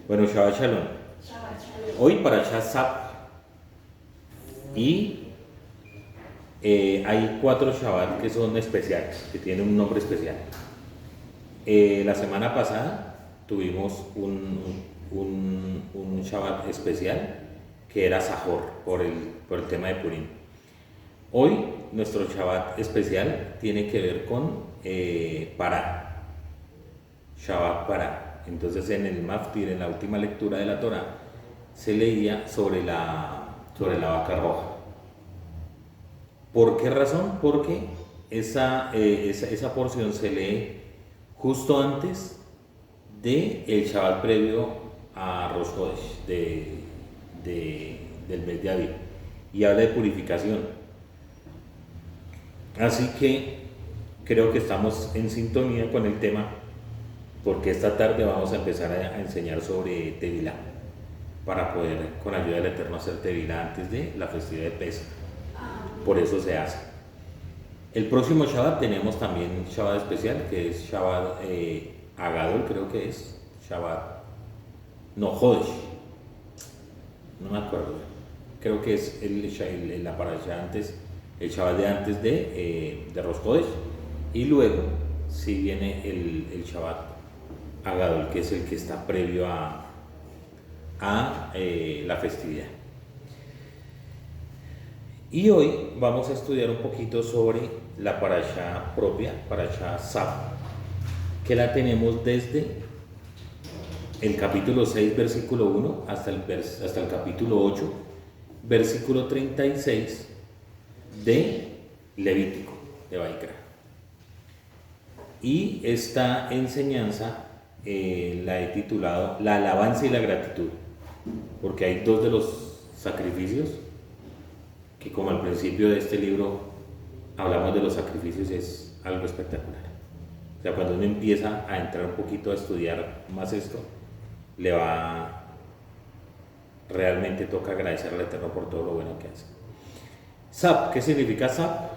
Bueno, Shabbat Shalom. Hoy para Shabbat y hay 4 Shabbat que son especiales, que tienen un nombre especial. La semana pasada tuvimos un Shabbat especial que era Sahor por el tema de Purim. Hoy nuestro Shabbat especial tiene que ver con Pará, Shabbat Pará. Entonces en el Maftir, en la última lectura de la Torá, se leía sobre la vaca roja. ¿Por qué razón? Porque esa porción se lee justo antes del Shabbat previo a Rosh Chodesh del mes de Aviv y habla de purificación. Así que creo que estamos en sintonía con el tema, porque esta tarde vamos a empezar a enseñar sobre Tevilá, para poder con ayuda del Eterno hacer Tevilá antes de la festividad de Pesach. Por eso se hace. El próximo Shabbat tenemos también un Shabbat especial, que es Shabbat Agadol, creo que es Shabbat, no, Jodesh, no me acuerdo, creo que es la parasha antes, el Shabbat de antes de Rosh Chodesh, y luego sí viene el Shabbat Agadol, que es el que está previo a la festividad. Y hoy vamos a estudiar un poquito sobre la parasha propia, parasha Sab, que la tenemos desde el capítulo 6, versículo 1, hasta el capítulo 8, versículo 36 de Levítico, de Vaikra. Y esta enseñanza la he titulado La alabanza y la gratitud, porque hay 2 de los sacrificios que, como al principio de este libro hablamos de los sacrificios, es algo espectacular. O sea, cuando uno empieza a entrar un poquito a estudiar más esto, realmente toca agradecer al Eterno por todo lo bueno que hace. Sab, ¿qué significa Sab?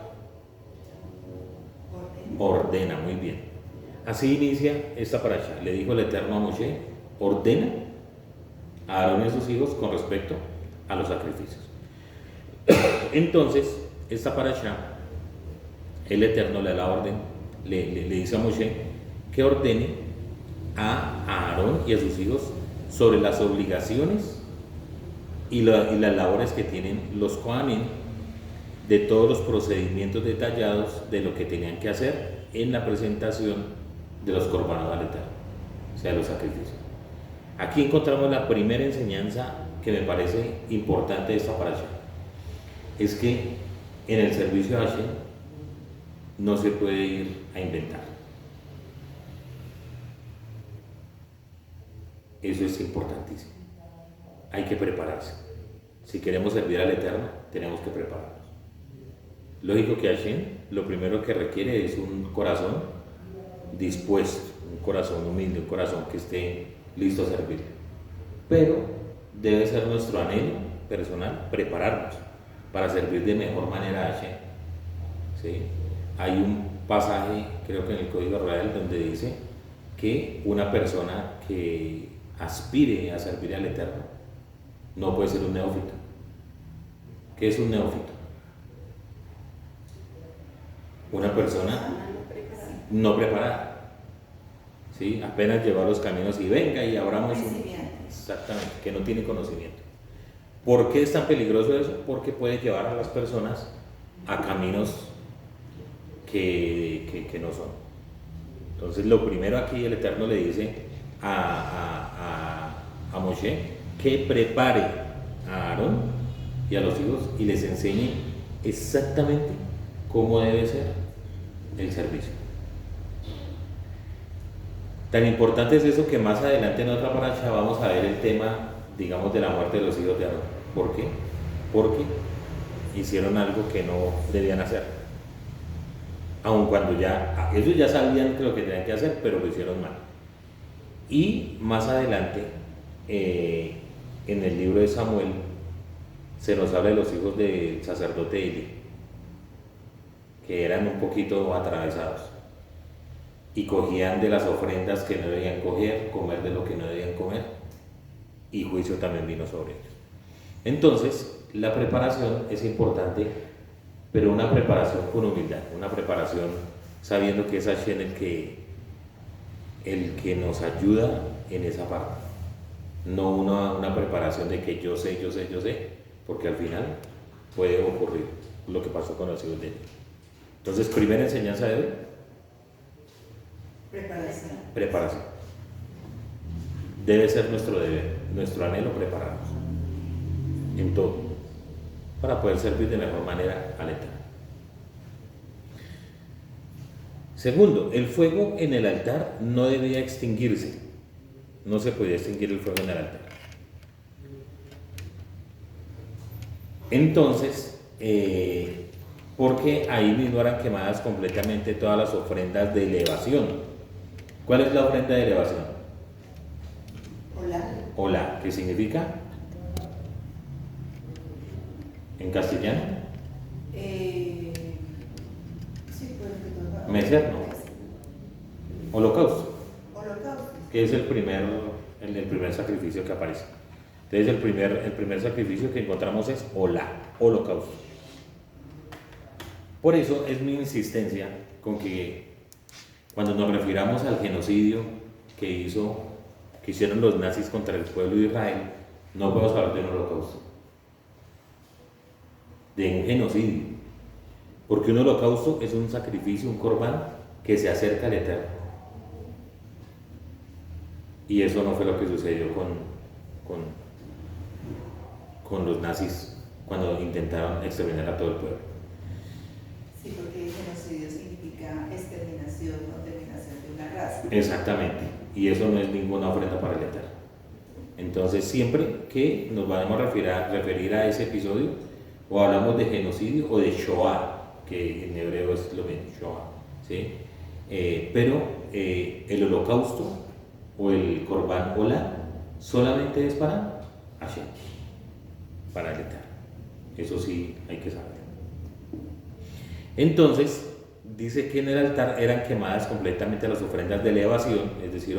Ordena, muy bien. Así inicia esta parasha. Le dijo el Eterno a Moshe: ordena a Aarón y a sus hijos con respecto a los sacrificios. Entonces, esta parasha, el Eterno le da la orden, le dice a Moshe que ordene a Aarón y a sus hijos sobre las obligaciones y las labores que tienen los Kohanim, de todos los procedimientos detallados de lo que tenían que hacer en la presentación de los Korbanot al Eterno, o sea, los sacrificios. Aquí encontramos la primera enseñanza que me parece importante de esta parasha. Es que en el servicio a Hashem no se puede ir a inventar. Eso es importantísimo. Hay que prepararse. Si queremos servir al Eterno, tenemos que prepararnos. Lógico que Hashem lo primero que requiere es un corazón dispuesto, un corazón humilde, un corazón que esté listo a servir. Pero debe ser nuestro anhelo personal prepararnos para servir de mejor manera a Hashem. ¿Sí? Hay un pasaje, creo que en el Código Real, donde dice que una persona que aspire a servir al Eterno no puede ser un neófito. ¿Qué es un neófito? Una persona no preparada, ¿sí? Apenas lleva los caminos y venga y abramos exactamente, que no tiene conocimiento. ¿Por qué es tan peligroso eso? Porque puede llevar a las personas a caminos que no son. Entonces, lo primero aquí el Eterno le dice a Moshe que prepare a Aarón y a los hijos y les enseñe exactamente cómo debe ser el servicio. Tan importante es eso que más adelante en otra parasha vamos a ver el tema, digamos, de la muerte de los hijos de Aarón. ¿Por qué? Porque hicieron algo que no debían hacer. Aun cuando ellos ya sabían lo que tenían que hacer, pero lo hicieron mal. Y más adelante, en el libro de Samuel, se nos habla de los hijos del sacerdote Eli, que eran un poquito atravesados y cogían de las ofrendas que no debían comer de lo que no debían comer, y juicio también vino sobre ellos. Entonces, la preparación es importante, pero una preparación con humildad, una preparación sabiendo que es Hashem el que nos ayuda en esa parte. No una preparación de que yo sé, porque al final puede ocurrir lo que pasó con los hijos de ellos. Entonces, primera enseñanza de hoy, preparación. Debe ser nuestro deber, nuestro anhelo prepararnos en todo, para poder servir de mejor manera al Eterno. Segundo, el fuego en el altar no debía extinguirse. No se podía extinguir el fuego en el altar. Entonces, porque ahí mismo eran quemadas completamente todas las ofrendas de elevación. ¿Cuál es la ofrenda de elevación? Hola, ¿qué significa? ¿En castellano? Meser, no. Holocausto. Que es el primer sacrificio que aparece. Entonces el primer sacrificio que encontramos es holocausto. Por eso es mi insistencia con que cuando nos refiramos al genocidio que hicieron los nazis contra el pueblo de Israel, no podemos hablar de un holocausto, de un genocidio, porque un holocausto es un sacrificio, un corbán que se acerca al Eterno. Y eso no fue lo que sucedió con los nazis cuando intentaron exterminar a todo el pueblo. Sí, porque genocidio significa exterminación o terminación de una raza. Exactamente, y eso no es ninguna ofrenda para el Eterno. Entonces, siempre que nos vamos a referir a ese episodio, o hablamos de genocidio o de Shoah, que en hebreo es lo mismo, Shoah, ¿sí? Pero el holocausto o el Corban Ola solamente es para Hashem, para el Eterno. Eso sí hay que saberlo. Entonces, dice que en el altar eran quemadas completamente las ofrendas de elevación, es decir,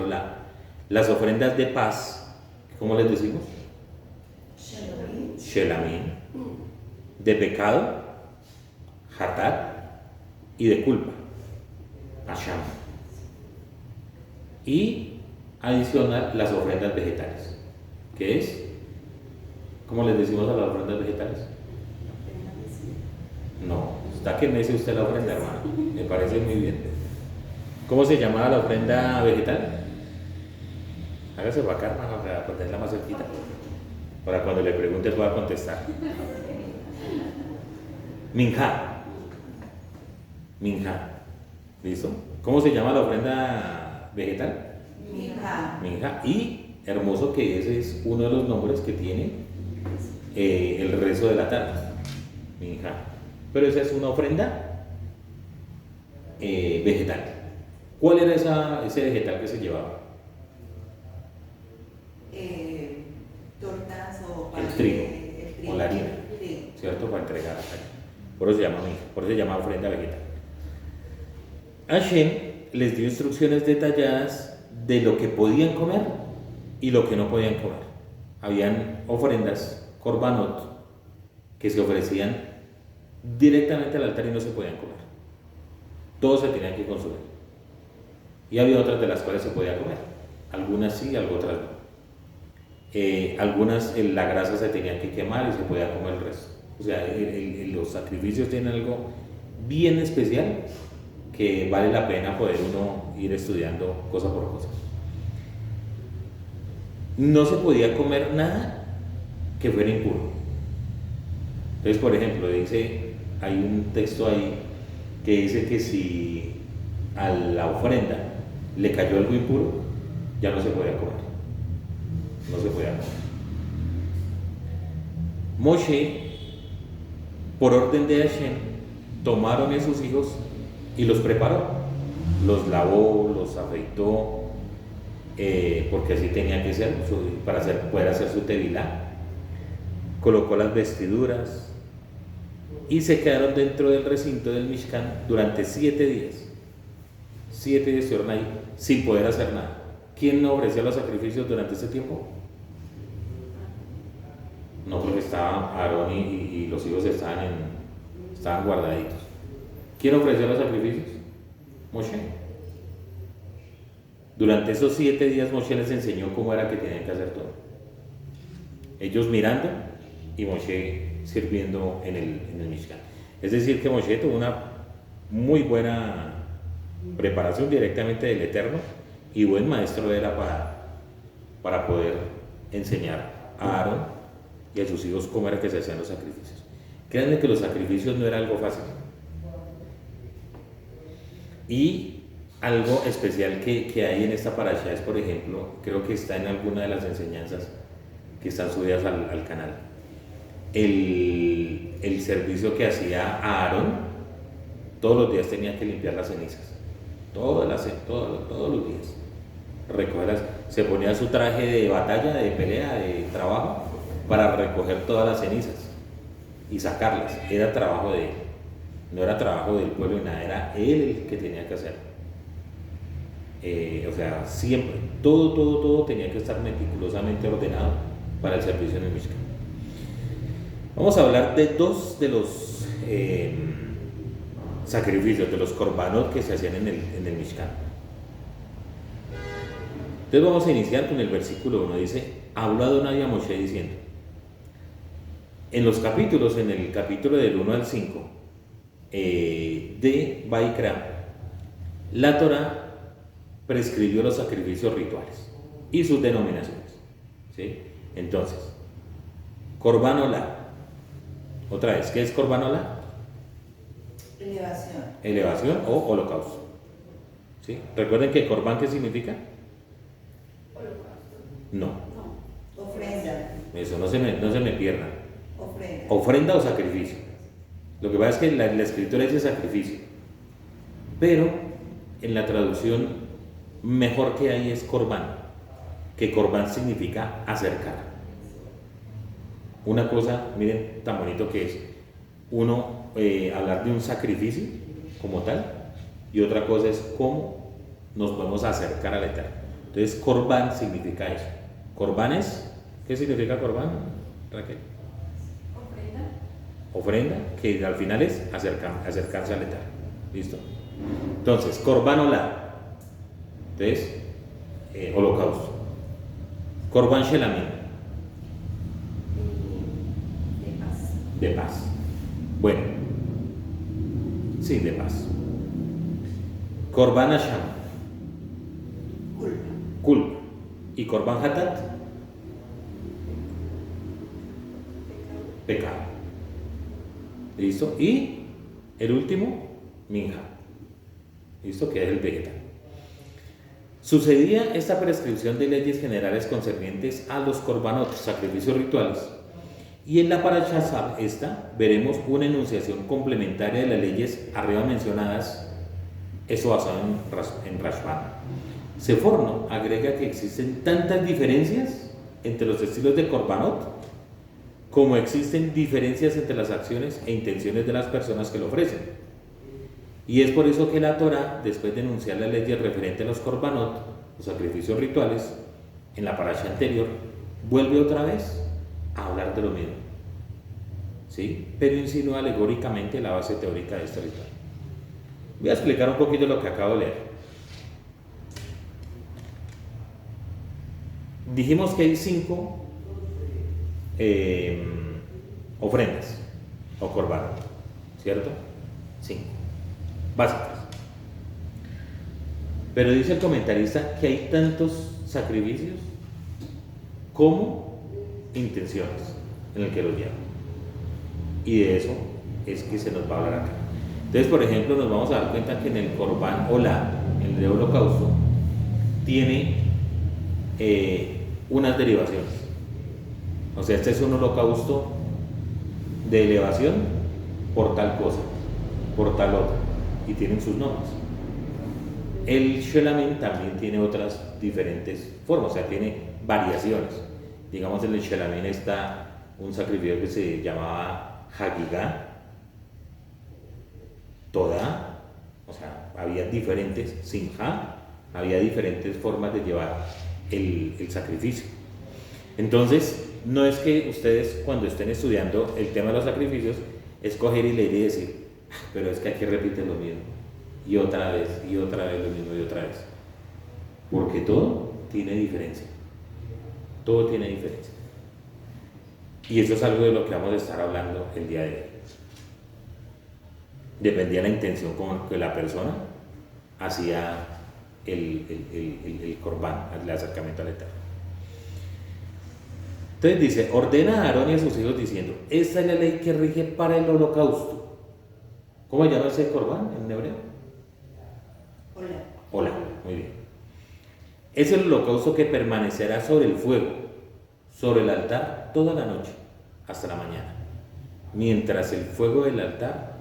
las ofrendas de paz, ¿cómo les decimos? Shelamim, de pecado, Hatat, y de culpa, Asham. Y adicional las ofrendas vegetales, que es, ¿cómo les decimos a las ofrendas vegetales? No, está que mece usted la ofrenda, hermano, me parece muy bien. ¿Cómo se llamaba la ofrenda vegetal? Hágase para acá, hermano, para ponerla más cerquita, para cuando le pregunte pueda contestar. Minja, ¿listo? ¿Cómo se llama la ofrenda vegetal? Minja, y hermoso que ese es uno de los nombres que tiene el rezo de la tarde, Minja. Pero esa es una ofrenda vegetal. ¿Cuál era ese vegetal que se llevaba? Tortas o el trigo o la harina, ¿cierto? Para entregar acá. Por eso se llama minja, por eso se llama ofrenda vegetal. Hashem les dio instrucciones detalladas de lo que podían comer y lo que no podían comer. Habían ofrendas, korbanot, que se ofrecían directamente al altar y no se podían comer. Todos se tenían que consumir. Y había otras de las cuales se podía comer. Algunas sí, otras no. Algunas la grasa se tenía que quemar y se podía comer el resto. O sea, los sacrificios tienen algo bien especial que vale la pena poder uno ir estudiando cosa por cosa. No se podía comer nada que fuera impuro. Entonces, por ejemplo, hay un texto ahí que dice que si a la ofrenda le cayó algo impuro, ya no se podía comer. No se podía comer. Moshe, por orden de Hashem, tomaron a sus hijos y los preparó, los lavó, los afeitó, porque así tenía que ser, para poder hacer su tevilá. Colocó las vestiduras y se quedaron dentro del recinto del Mishkan durante 7 días. 7 días estuvieron ahí sin poder hacer nada. ¿Quién no ofrecía los sacrificios durante ese tiempo? No, porque estaba Aarón y los hijos estaban guardaditos. ¿Quién ofreció los sacrificios? Moshe. Durante esos 7 días Moshe les enseñó cómo era que tenían que hacer todo. Ellos mirando y Moshe sirviendo en el Mishkan. Es decir, que Moshe tuvo una muy buena preparación directamente del Eterno y buen maestro era para poder enseñar a Aarón y a sus hijos cómo era que se hacían los sacrificios. Créanme que los sacrificios no era algo fácil. Y algo especial que hay en esta parasha es, por ejemplo, creo que está en alguna de las enseñanzas que están subidas al canal, el servicio que hacía Aarón. Todos los días tenía que limpiar las cenizas, todos los días, recogerlas, se ponía su traje de batalla, de pelea, de trabajo, para recoger todas las cenizas y sacarlas. Era trabajo de él, no era trabajo del pueblo ni nada, era él el que tenía que hacer. O sea, siempre, todo tenía que estar meticulosamente ordenado para el servicio en el Mishkan. Vamos a hablar de 2 de los sacrificios, de los korbanot que se hacían en el Mishkan. Entonces vamos a iniciar con el versículo 1. Dice: habló Adonai a Moshe diciendo, en los capítulos, en el capítulo del 1 al 5 de Vaikra, la Torah prescribió los sacrificios rituales y sus denominaciones, ¿sí? Entonces, Korban Olá. Otra vez, ¿qué es Korban Olá? Elevación. Elevación o holocausto, ¿sí? Recuerden que Korban, ¿qué significa? No, Ofrenda. eso no se me pierda. Ofrenda. Ofrenda o sacrificio. Lo que pasa es que la escritura dice sacrificio, pero en la traducción mejor que hay es Korban, que Korban significa acercar. Una cosa, miren, tan bonito que es uno hablar de un sacrificio como tal, y otra cosa es cómo nos podemos acercar al Eterno. Entonces, Korban significa eso. Korban es, ¿qué significa Korban, Raquel? Ofrenda, que al final es acercarse al Eterno. ¿Listo? Entonces, Korban Olá. Entonces, holocausto. Korban Shelamim. De paz. Bueno, sí, de paz. Korban Hasham. Culpa. Y Korban Hatat. Pecado. ¿Listo? Y el último, Minja. ¿Listo? Que es el vegetal. Sucedía esta prescripción de leyes generales concernientes a los korbanot, sacrificios rituales, y en la parasha esta veremos una enunciación complementaria de las leyes arriba mencionadas, eso basado en Rashbam. Seforno agrega que existen tantas diferencias entre los estilos de korbanot como existen diferencias entre las acciones e intenciones de las personas que lo ofrecen. Y es por eso que la Torah, después de enunciar las leyes referentes a los korbanot, los sacrificios rituales, en la parasha anterior, vuelve otra vez a hablar de lo mismo, ¿sí? Pero insinúa alegóricamente la base teórica de este ritual. Voy a explicar un poquito lo que acabo de leer. Dijimos que hay 5 ofrendas o korbanot, ¿cierto? 5 básicas. Pero dice el comentarista que hay tantos sacrificios como intenciones en el que los lleva. Y de eso es que se nos va a hablar acá. Entonces, por ejemplo, nos vamos a dar cuenta que en el Korban Olá, el de holocausto, tiene unas derivaciones. O sea, este es un holocausto de elevación por tal cosa, por tal otra, y tienen sus nombres. El Shelamim también tiene otras diferentes formas, o sea, tiene variaciones. Digamos, en el Shelamim está un sacrificio que se llamaba Hagigah, Toda, o sea, había diferentes, Simha, había diferentes formas de llevar el sacrificio. Entonces, no es que ustedes cuando estén estudiando el tema de los sacrificios, escoger y leer y decir, pero es que aquí repite lo mismo, y otra vez lo mismo y otra vez. Porque todo tiene diferencia. Todo tiene diferencia. Y eso es algo de lo que vamos a estar hablando el día de hoy. Dependía de la intención con que la persona hacía el corbán, el acercamiento al Eterno. Entonces dice, ordena a Aarón y a sus hijos diciendo, esta es la ley que rige para el holocausto. ¿Cómo se llama ese corbán en hebreo? Hola, muy bien. Es el holocausto que permanecerá sobre el fuego, sobre el altar toda la noche, hasta la mañana, mientras el fuego del altar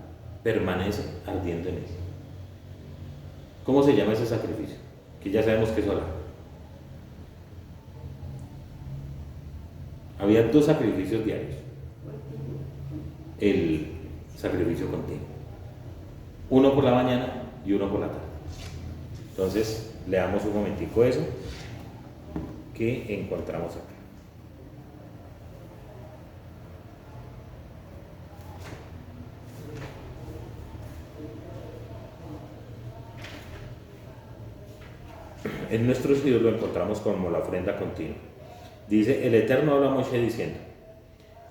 permanece ardiendo en él. ¿Cómo se llama ese sacrificio? Que ya sabemos que es hola. Había 2 sacrificios diarios. El sacrificio continuo. Uno por la mañana y uno por la tarde. Entonces, leamos un momentico eso que encontramos acá. En nuestros estudios lo encontramos como la ofrenda continua. Dice, el Eterno habla a Moshe diciendo,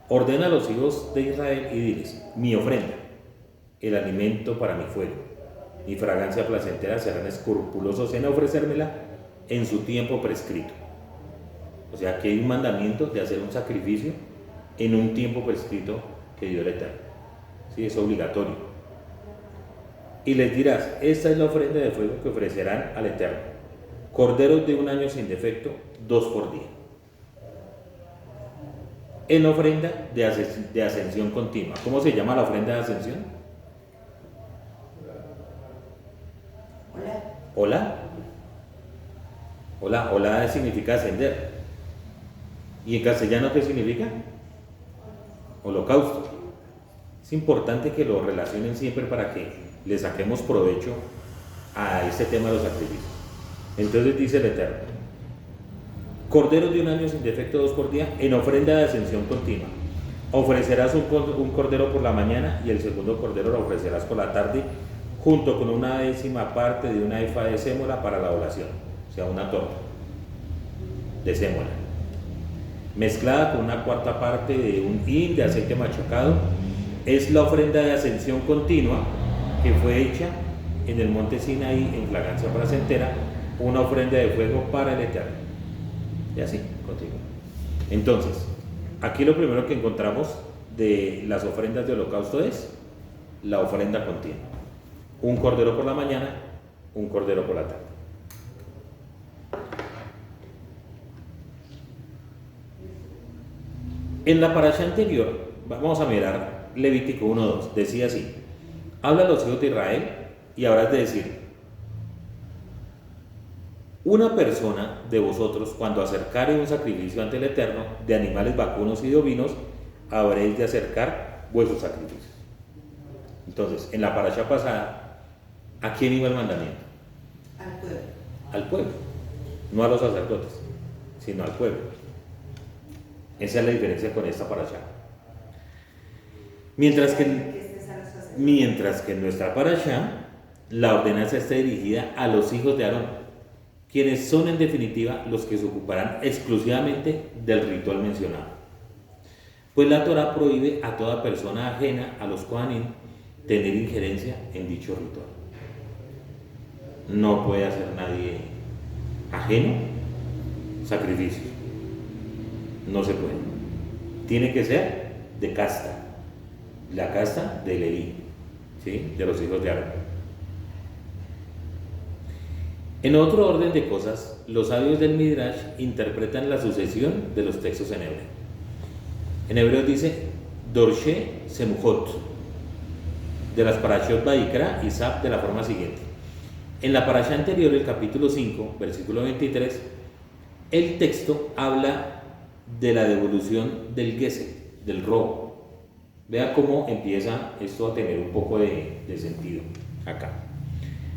ordena a los hijos de Israel y diles, mi ofrenda, el alimento para mi fuego, mi fragancia placentera serán escrupulosos en ofrecérmela en su tiempo prescrito. O sea, que hay un mandamiento de hacer un sacrificio en un tiempo prescrito que dio el Eterno. ¿Sí? Es obligatorio. Y les dirás, esta es la ofrenda de fuego que ofrecerán al Eterno. Corderos de 1 año sin defecto, 2 por día. En ofrenda de ascensión continua. ¿Cómo se llama la ofrenda de ascensión? Hola significa ascender. ¿Y en castellano qué significa? Holocausto. Es importante que lo relacionen siempre para que le saquemos provecho a este tema de los sacrificios. Entonces dice el Eterno, corderos de 1 año sin defecto, 2 por día, en ofrenda de ascensión continua. Ofrecerás un cordero por la mañana y el segundo cordero lo ofrecerás por la tarde, junto con 1/10 parte de una efa de sémola para la oración, o sea, una torta de sémola, mezclada con 1/4 parte de un hin de aceite machacado. Es la ofrenda de ascensión continua que fue hecha en el monte Sinaí en fragancia placentera, una ofrenda de fuego para el Eterno. Y así, continúa. Entonces, aquí lo primero que encontramos de las ofrendas de holocausto es la ofrenda continua. Un cordero por la mañana, un cordero por la tarde. En la parasha anterior, vamos a mirar Levítico 1:2, decía así, habla a los hijos de Israel y habrás de decir, una persona de vosotros cuando acercare un sacrificio ante el Eterno de animales vacunos y de ovinos, habréis de acercar vuestros sacrificios. Entonces, en la parasha pasada, ¿a quién iba el mandamiento? Al pueblo. Al pueblo, no a los sacerdotes, sino al pueblo. Esa es la diferencia con esta parasha. Mientras que en nuestra parasha, la ordenanza está dirigida a los hijos de Aarón, quienes son en definitiva los que se ocuparán exclusivamente del ritual mencionado. Pues la Torá prohíbe a toda persona ajena a los Kohanim tener injerencia en dicho ritual. No puede hacer nadie ajeno sacrificios. No se puede. Tiene que ser de casta. La casta de Leví, ¿sí? De los hijos de Aarón. En otro orden de cosas, los sabios del Midrash interpretan la sucesión de los textos en hebreo. En hebreo dice Dorshe Semujot, de las Parashot Vayikra y Sab, de la forma siguiente. En la parasha anterior, el capítulo 5, versículo 23, el texto habla de la devolución del gesed, del robo. Vea cómo empieza esto a tener un poco de sentido acá.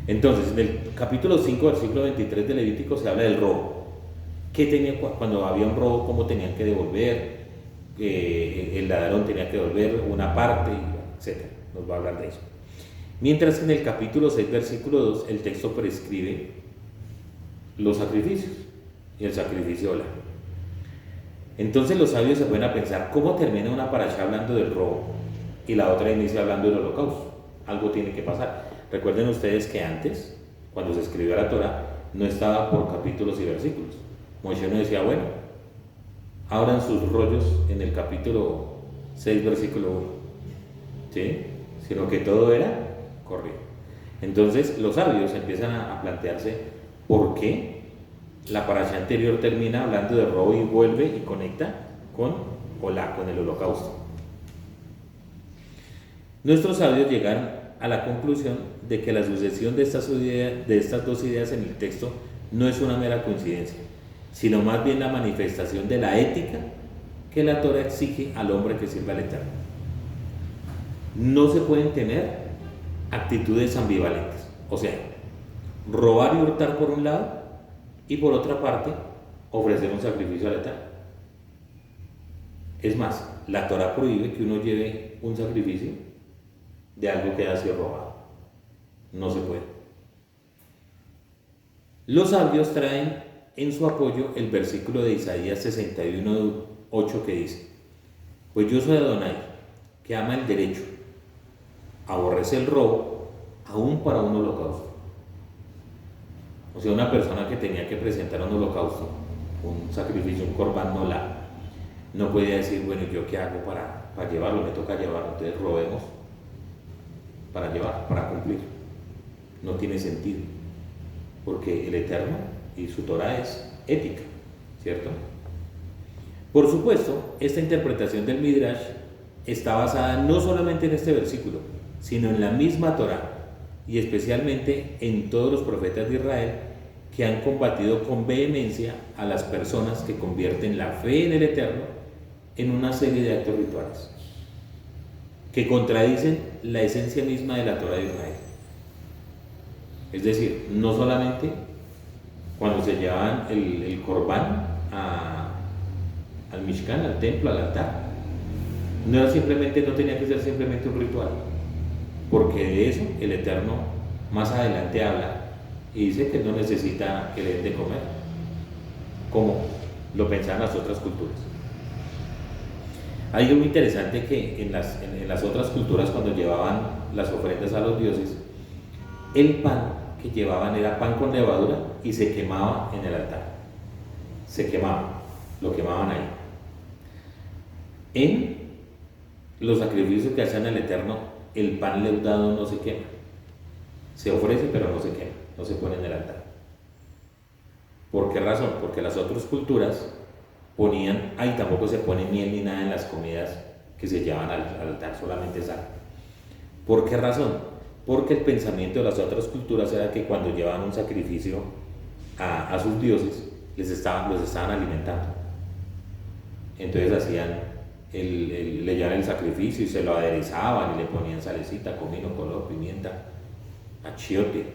Entonces, en el capítulo 5, versículo 23 de Levítico se habla del robo. ¿Qué tenía cuando había un robo? ¿Cómo tenían que devolver? el ladrón tenía que devolver una parte, etc. Nos va a hablar de eso. Mientras que en el capítulo 6, versículo 2, el texto prescribe los sacrificios y el sacrificio ola. Entonces los sabios se pueden a pensar cómo termina una parashá hablando del robo y la otra inicia hablando del holocausto. Algo tiene que pasar. Recuerden ustedes que antes, cuando se escribió la Torá, no estaba por capítulos y versículos. Moisés no decía, bueno, abran sus rollos en el capítulo 6, versículo 1, ¿sí? Sino que todo era corrido. Entonces los sabios empiezan a plantearse por qué la parashá anterior termina hablando de robo y vuelve y conecta con Olá, con el holocausto. Nuestros sabios llegan a la conclusión de que la sucesión de estas dos ideas en el texto no es una mera coincidencia, sino más bien la manifestación de la ética que la Torá exige al hombre que sirve al Eterno. No se pueden tener actitudes ambivalentes, o sea, robar y hurtar por un lado y por otra parte ofrecer un sacrificio al Eterno. Es más, la Torá prohíbe que uno lleve un sacrificio de algo que haya sido robado. No se puede. Los sabios traen en su apoyo el versículo de Isaías 61:8 que dice: pues yo soy Adonai, que ama el derecho, aborrece el robo, aún para un holocausto. O sea, una persona que tenía que presentar un holocausto, un sacrificio, un corbán no podía decir, bueno, ¿yo qué hago para llevarlo? Me toca llevarlo, entonces robemos para llevar, para cumplir. No tiene sentido, porque el Eterno y su Torah es ética, ¿cierto? Por supuesto, esta interpretación del Midrash está basada no solamente en este versículo, sino en la misma Torah y especialmente en todos los profetas de Israel que han combatido con vehemencia a las personas que convierten la fe en el Eterno en una serie de actos rituales que contradicen la esencia misma de la Torah de Israel. Es decir, no solamente cuando se llevaban el corbán al Mishkan, al templo, al altar, no tenía que ser simplemente un ritual, porque de eso el Eterno más adelante habla y dice que no necesita que le den de comer, como lo pensaban las otras culturas. Hay algo interesante que en las otras culturas, cuando llevaban las ofrendas a los dioses, el pan que llevaban era pan con levadura y se quemaba en el altar. Se quemaba, lo quemaban ahí. En los sacrificios que hacían al Eterno, el pan leudado no se quema. Se ofrece, pero no se quema, no se pone en el altar. ¿Por qué razón? Porque las otras culturas ponían, ahí tampoco se pone miel ni nada en las comidas que se llevan al altar, solamente sal. ¿Por qué razón? Porque el pensamiento de las otras culturas era que cuando llevaban un sacrificio a sus dioses, los estaban alimentando. Entonces le llevaban el sacrificio y se lo aderezaban y le ponían salecita, comino, color, pimienta, achiote,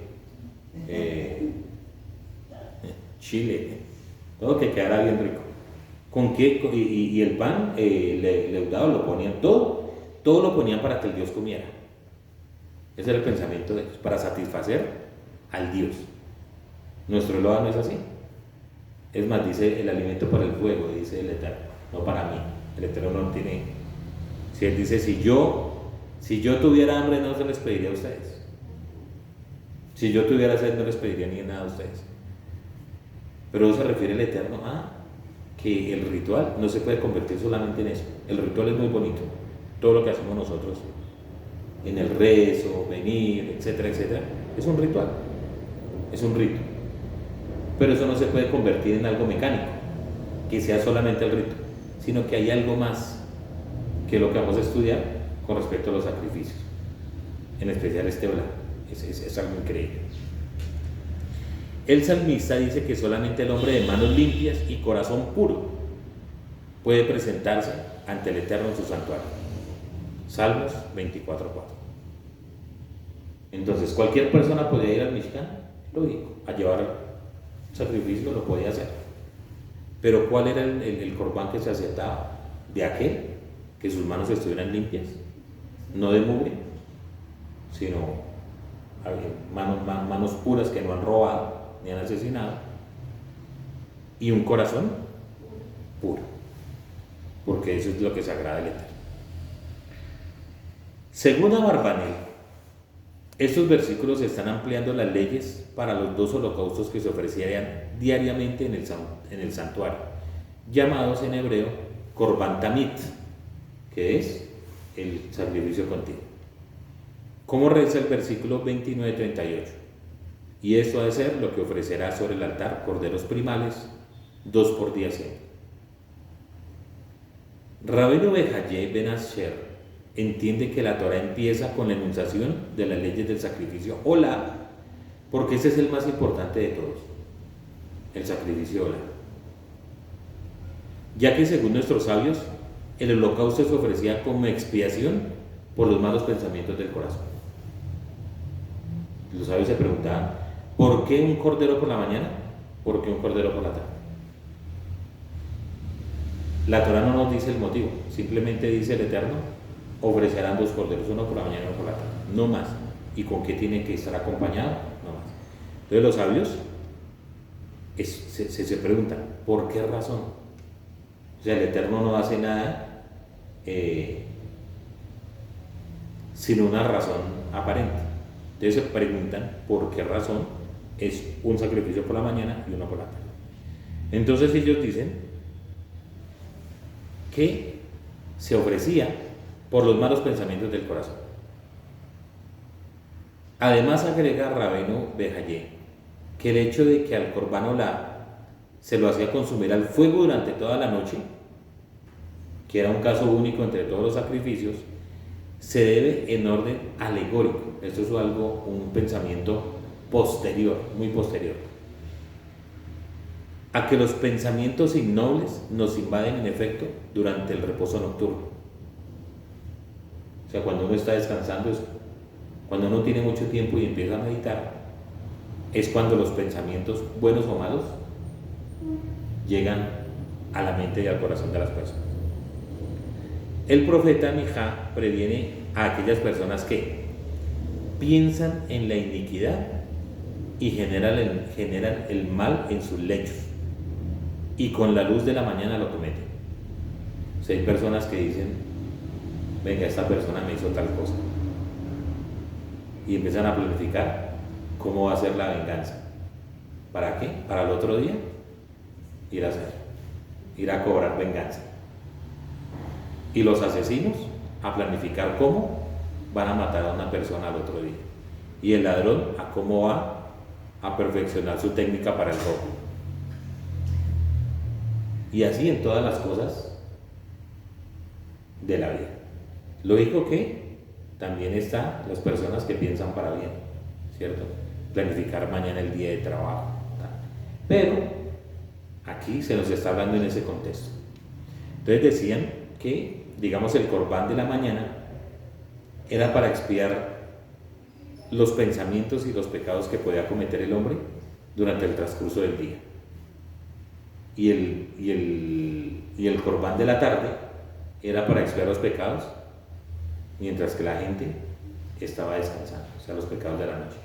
chile, todo que quedara bien rico. Y el pan leudado lo ponían, todo lo ponían para que el Dios comiera. Ese era el pensamiento de ellos, para satisfacer al Dios. Nuestro Eloa no es así. Es más, dice el alimento para el fuego, dice el Eterno, no para mí. El Eterno no tiene. Si él dice, si yo tuviera hambre, no se les pediría a ustedes. Si yo tuviera sed, no les pediría ni nada a ustedes. Pero se refiere el Eterno a que el ritual no se puede convertir solamente en eso. El ritual es muy bonito. Todo lo que hacemos nosotros en el rezo, venir, etcétera, etcétera, es un ritual, es un rito. Pero eso no se puede convertir en algo mecánico, que sea solamente el rito, sino que hay algo más que lo que vamos a estudiar con respecto a los sacrificios, en especial este Olá. Es algo increíble. El salmista dice que solamente el hombre de manos limpias y corazón puro puede presentarse ante el Eterno en su santuario. Salmos 24:4. Entonces, cualquier persona podía ir al Mishkan, lógico, a llevar sacrificio, lo podía hacer. Pero ¿cuál era el corbán que se aceptaba? de aquel que sus manos estuvieran limpias, no de mugre, sino manos puras que no han robado ni han asesinado, y un corazón puro, porque eso es lo que se agrada al Eterno. Según Abarbanel, estos versículos están ampliando las leyes para los 2 holocaustos que se ofrecían diariamente en el santuario, llamados en hebreo Korban Tamid, que es el sacrificio continuo. ¿Cómo reza el versículo 29-38? Y esto ha de ser lo que ofrecerá sobre el altar corderos primales, 2 por día siempre. Rabenu Behaye Ben Asher entiende que la Torah empieza con la enunciación de las leyes del sacrificio Olá, porque ese es el más importante de todos, el sacrificio Olá. Ya que según nuestros sabios, el holocausto se ofrecía como expiación por los malos pensamientos del corazón. Los sabios se preguntaban, ¿por qué un cordero por la mañana? ¿Por qué un cordero por la tarde? La Torah no nos dice el motivo, simplemente dice el Eterno, ofrecerán 2 corderos, uno por la mañana y uno por la tarde, no más. ¿Y con qué tiene que estar acompañado? No más. Entonces los sabios se preguntan, ¿por qué razón? O sea, el Eterno no hace nada sin una razón aparente. Entonces se preguntan, ¿por qué razón es un sacrificio por la mañana y uno por la tarde? Entonces ellos dicen que se ofrecía por los malos pensamientos del corazón. Además agrega Rabenu Behaye que el hecho de que al Korban Olá se lo hacía consumir al fuego durante toda la noche, que era un caso único entre todos los sacrificios, se debe en orden alegórico. Esto es algo, un pensamiento posterior, muy posterior, a que los pensamientos innobles nos invaden en efecto durante el reposo nocturno. O sea, cuando uno está descansando, cuando uno tiene mucho tiempo y empieza a meditar, es cuando los pensamientos, buenos o malos, llegan a la mente y al corazón de las personas. El profeta Mijá previene a aquellas personas que piensan en la iniquidad y generan el mal en sus lechos, y con la luz de la mañana lo cometen. O sea, hay personas que dicen, venga, esta persona me hizo tal cosa, y empiezan a planificar cómo va a ser la venganza. ¿Para qué? Para el otro día ir a cobrar venganza. Y los asesinos a planificar cómo van a matar a una persona al otro día. Y el ladrón a cómo va a perfeccionar su técnica para el robo. Y así en todas las cosas de la vida. Lógico que también están las personas que piensan para bien, ¿cierto? Planificar mañana el día de trabajo. Pero aquí se nos está hablando en ese contexto. Entonces decían que, digamos, el Corbán de la mañana era para expiar los pensamientos y los pecados que podía cometer el hombre durante el transcurso del día. Y el Corbán de la tarde era para expiar los pecados mientras que la gente estaba descansando, o sea, los pecados de la noche.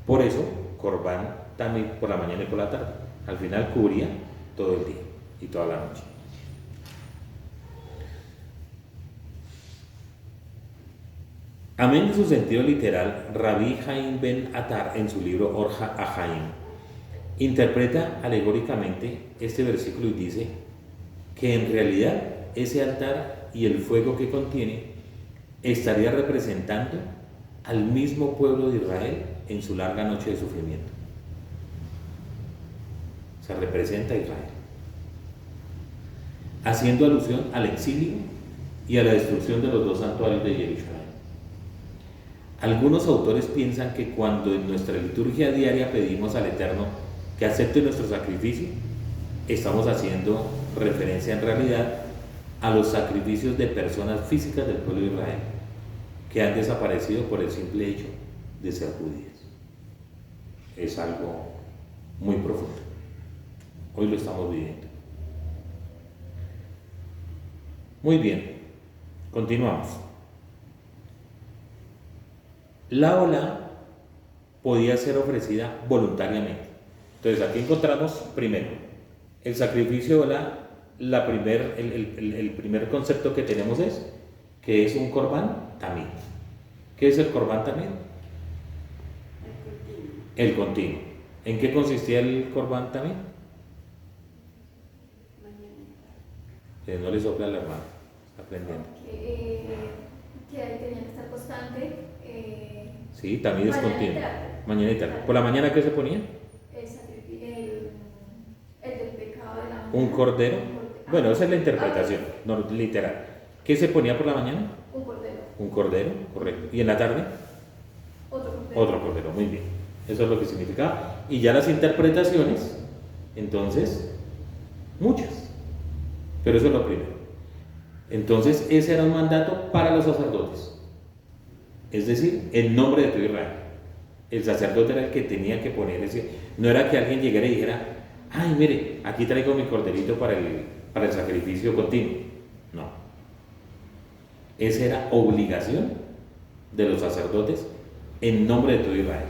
Por eso, Corbán también por la mañana y por la tarde. Al final cubría todo el día y toda la noche. Amén de su sentido literal, Rabbi Haim Ben Atar, en su libro Or HaHaim, interpreta alegóricamente este versículo y dice que en realidad ese altar y el fuego que contiene estaría representando al mismo pueblo de Israel en su larga noche de sufrimiento. Se representa a Israel, haciendo alusión al exilio y a la destrucción de los 2 santuarios de Jerusalén. Algunos autores piensan que cuando en nuestra liturgia diaria pedimos al Eterno que acepte nuestro sacrificio, estamos haciendo referencia en realidad a los sacrificios de personas físicas del pueblo de Israel que han desaparecido por el simple hecho de ser judíos. Es algo muy profundo. Hoy lo estamos viviendo. Muy bien, continuamos. La hola podía ser ofrecida voluntariamente. Entonces aquí encontramos primero el sacrificio de hola, el primer concepto que tenemos es que es un corbán también. ¿Qué es el corbán también? El continuo. ¿En qué consistía el corbán también? No le sopla a la hermana, está aprendiendo. Que ahí tenía que estar constante. Sí, también es Mañana y continuo. tarde. Mañana y tarde. ¿Por la mañana qué se ponía? El del pecado de la mañana. Un cordero. Ah, Bueno, esa es la interpretación, no literal. ¿Qué se ponía por la mañana? Un cordero. Un cordero, correcto. ¿Y en la tarde? Otro cordero. Otro cordero, muy bien. Eso es lo que significaba. Y ya las interpretaciones, entonces, muchas. Pero eso es lo primero. Entonces, ese era un mandato para los sacerdotes. Es decir, el nombre de tu Israel. El sacerdote era el que tenía que poner ese. No era que alguien llegara y dijera, ay, mire, aquí traigo mi corderito para el sacrificio continuo. No. Esa era obligación de los sacerdotes en nombre de tu Israel.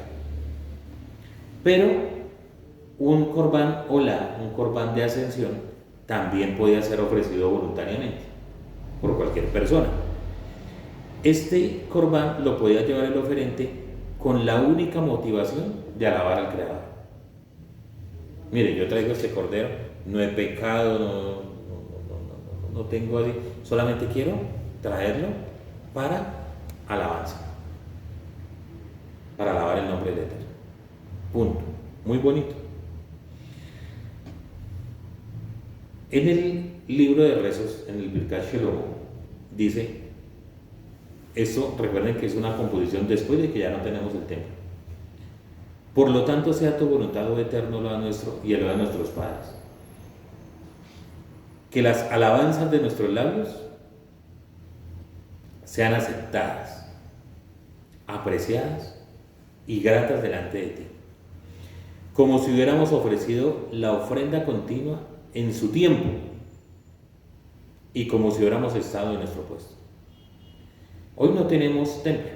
Pero un corbán olá, un corbán de ascensión, también podía ser ofrecido voluntariamente por cualquier persona. Este corbán lo podía llevar el oferente con la única motivación de alabar al Creador. Mire, yo traigo este cordero, no he pecado, no tengo así, solamente quiero traerlo para alabanza, para alabar el nombre del Eterno. Punto. Muy bonito. En el libro de rezos, en el Birkat Shelomo, dice, esto recuerden que es una composición después de que ya no tenemos el templo. Por lo tanto, sea tu voluntad, oh Eterno, lo nuestro y el de nuestros padres. Que las alabanzas de nuestros labios sean aceptadas, apreciadas y gratas delante de ti, como si hubiéramos ofrecido la ofrenda continua en su tiempo y como si hubiéramos estado en nuestro puesto. Hoy no tenemos templo,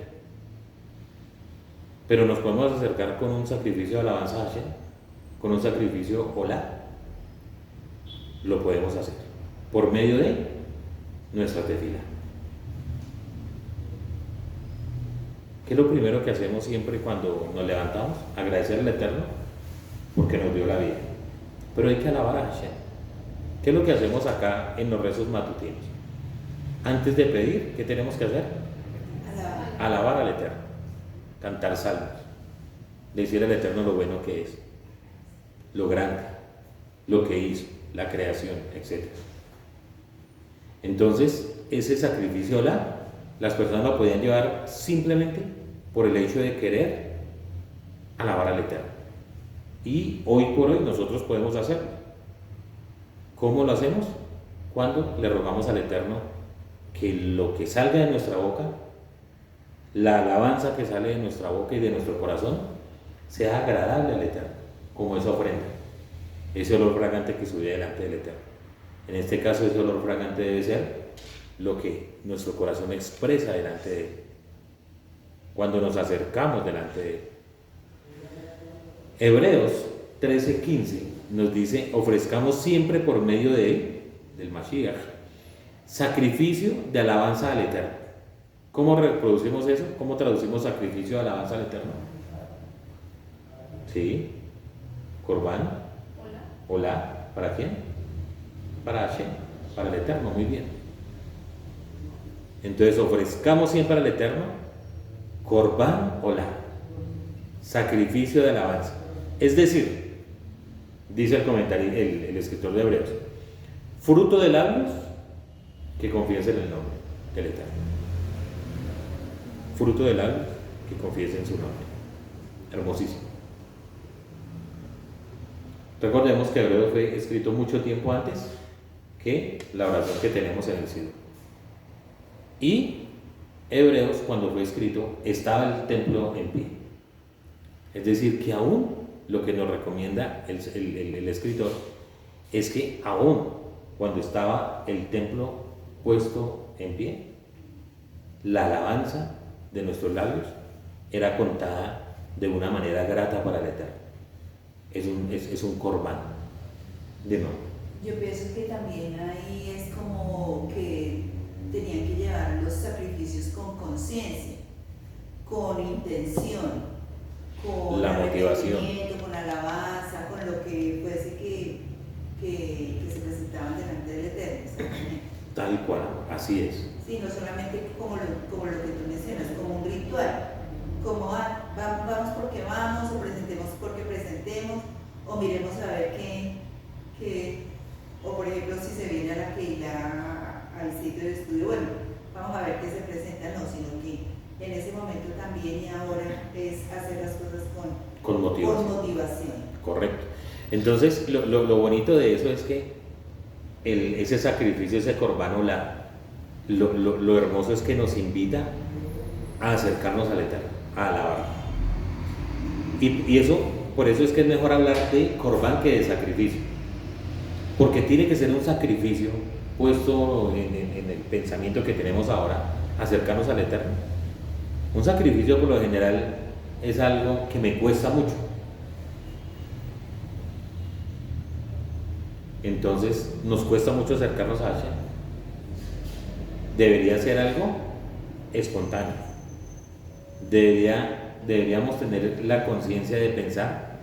pero nos podemos acercar con un sacrificio de alabanza a Hashem, con un sacrificio olá. Lo podemos hacer por medio de nuestra tefila. ¿Qué es lo primero que hacemos siempre cuando nos levantamos? Agradecer al Eterno porque nos dio la vida. Pero hay que alabar a Hashem. ¿Qué es lo que hacemos acá en los rezos matutinos? Antes de pedir, ¿qué tenemos que hacer? Alabar al Eterno, cantar salmos, decir al Eterno lo bueno que es, lo grande, lo que hizo, la creación, etc. Entonces, ese sacrificio las personas lo podían llevar simplemente por el hecho de querer alabar al Eterno. Y hoy por hoy nosotros podemos hacerlo. ¿Cómo lo hacemos? Cuando le rogamos al Eterno que lo que salga de nuestra boca, la alabanza que sale de nuestra boca y de nuestro corazón, sea agradable al Eterno, como esa ofrenda, ese olor fragante que sube delante del Eterno. En este caso, ese olor fragante debe ser lo que nuestro corazón expresa delante de Él, cuando nos acercamos delante de Él. Hebreos 13:15 nos dice, ofrezcamos siempre por medio de Él, del Mashiach, sacrificio de alabanza al Eterno. ¿Cómo reproducimos eso? ¿Cómo traducimos sacrificio de alabanza al Eterno? ¿Sí? Corbán. Hola. ¿Para quién? Para Hashem, para el Eterno, muy bien. Entonces ofrezcamos siempre al Eterno Corbán hola, sacrificio de alabanza. Es decir, dice el comentario, el escritor de Hebreos, fruto de labios que confiesen el nombre del Eterno. Fruto de labios que confiesen su nombre. Hermosísimo. Recordemos que Hebreos fue escrito mucho tiempo antes que la oración que tenemos en el cielo. Y Hebreos, cuando fue escrito, estaba el templo en pie. Es decir, que aún lo que nos recomienda el escritor es que aún cuando estaba el templo puesto en pie, la alabanza de nuestros labios era contada de una manera grata para el Eterno. Es un corbán. De nuevo. Yo pienso que también ahí es como que tenían que llevar los sacrificios con conciencia, con intención, con La motivación, arrepentimiento, con alabanza, con lo que fuese que se presentaban delante del Eterno. Exactamente. tal cual, así es. Sí, no solamente como lo que tú mencionas, como un ritual, como vamos porque vamos, o presentemos porque presentemos, o miremos a ver o por ejemplo si se viene a la Keilah, al sitio de estudio, bueno, vamos a ver qué se presenta, no, sino que en ese momento también y ahora es hacer las cosas Con motivación. con motivación. Correcto. Entonces, lo bonito de eso es que ese sacrificio, ese corbán olá, lo hermoso es que nos invita a acercarnos al Eterno, a alabar. Y eso, por eso es que es mejor hablar de corbán que de sacrificio. Porque tiene que ser un sacrificio puesto en el pensamiento que tenemos ahora, acercarnos al Eterno. Un sacrificio por lo general es algo que me cuesta mucho. Entonces nos cuesta mucho acercarnos a Hashem. Debería ser algo espontáneo. Deberíamos tener la conciencia de pensar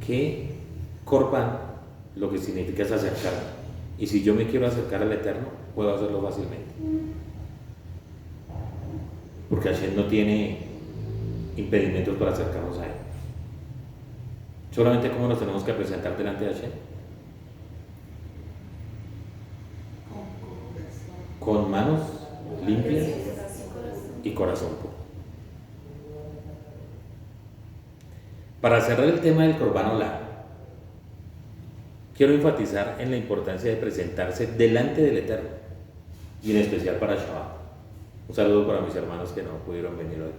que Corban lo que significa es acercarme. Y si yo me quiero acercar al Eterno, puedo hacerlo fácilmente. Porque Hashem no tiene impedimentos para acercarnos a Él. Solamente cómo nos tenemos que presentar delante de Hashem. Con manos limpias y corazón puro. Para cerrar el tema del Corban Olá, quiero enfatizar en la importancia de presentarse delante del Eterno, y en especial para Shabbat. Un saludo para mis hermanos que no pudieron venir hoy.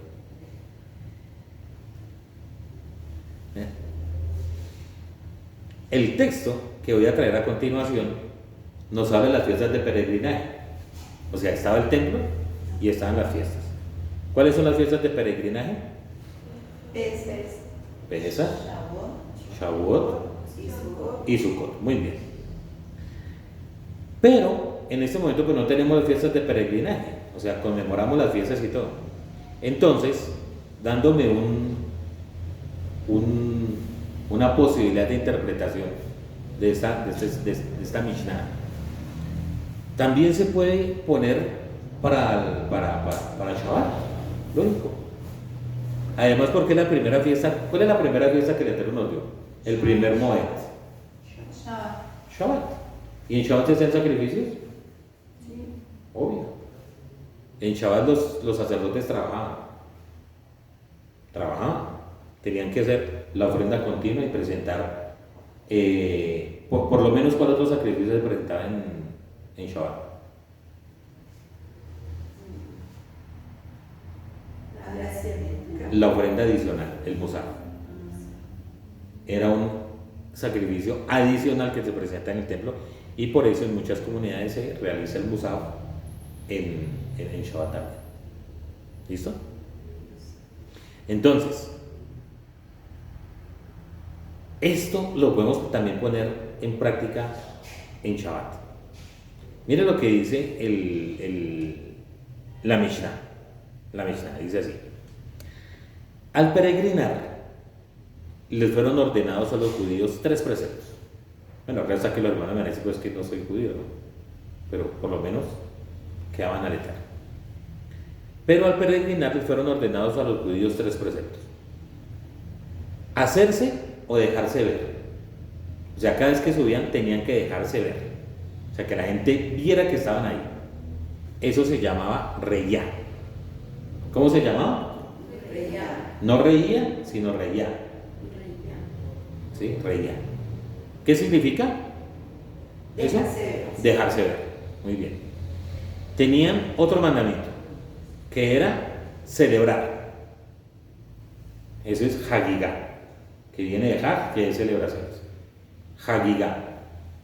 El texto que voy a traer a continuación nos habla de las fiestas de peregrinaje. O sea, estaba el templo y estaban las fiestas. ¿Cuáles son las fiestas de peregrinaje? Pesach, Shavuot y Sukkot. Muy bien. Pero en este momento pues no tenemos las fiestas de peregrinaje. O sea, conmemoramos las fiestas y todo. Entonces, dándome una posibilidad de interpretación de esta Mishnah, también se puede poner para Shabbat, lógico. Además, porque la primera fiesta, ¿cuál es la primera fiesta que el Eterno nos dio? El primer Moed. Shabbat. ¿Y en Shabbat se hacen sacrificios? Sí. Obvio. En Shabbat los sacerdotes trabajaban. Tenían que hacer la ofrenda continua y presentar, por lo menos, ¿cuál otro sacrificio se presentaba en Shabbat? La ofrenda adicional, el musaf. Era un sacrificio adicional que se presenta en el templo, y por eso en muchas comunidades se realiza el musaf en Shabbat también. ¿Listo? Entonces, esto lo podemos también poner en práctica en Shabbat. Miren lo que dice la Mishnah. La Mishnah dice así: al peregrinar les fueron ordenados a los judíos 3 preceptos. Bueno, acá está que los hermanos me dicen pues que no soy judío, ¿no? Pero por lo menos quedaban al Eterno. Pero al peregrinar les fueron ordenados a los judíos 3 preceptos: hacerse o dejarse ver. O sea, cada vez que subían tenían que dejarse ver. O sea, que la gente viera que estaban ahí. Eso se llamaba reyá. ¿Cómo se llamaba? Reyá. No reía, sino reyá. ¿Sí? Reyá. ¿Qué significa? ¿Eso? Dejarse ver. Dejarse ver. Muy bien. Tenían otro mandamiento, que era celebrar. Eso es Hagigá, que viene de Hag, que es celebraciones. Hagigá.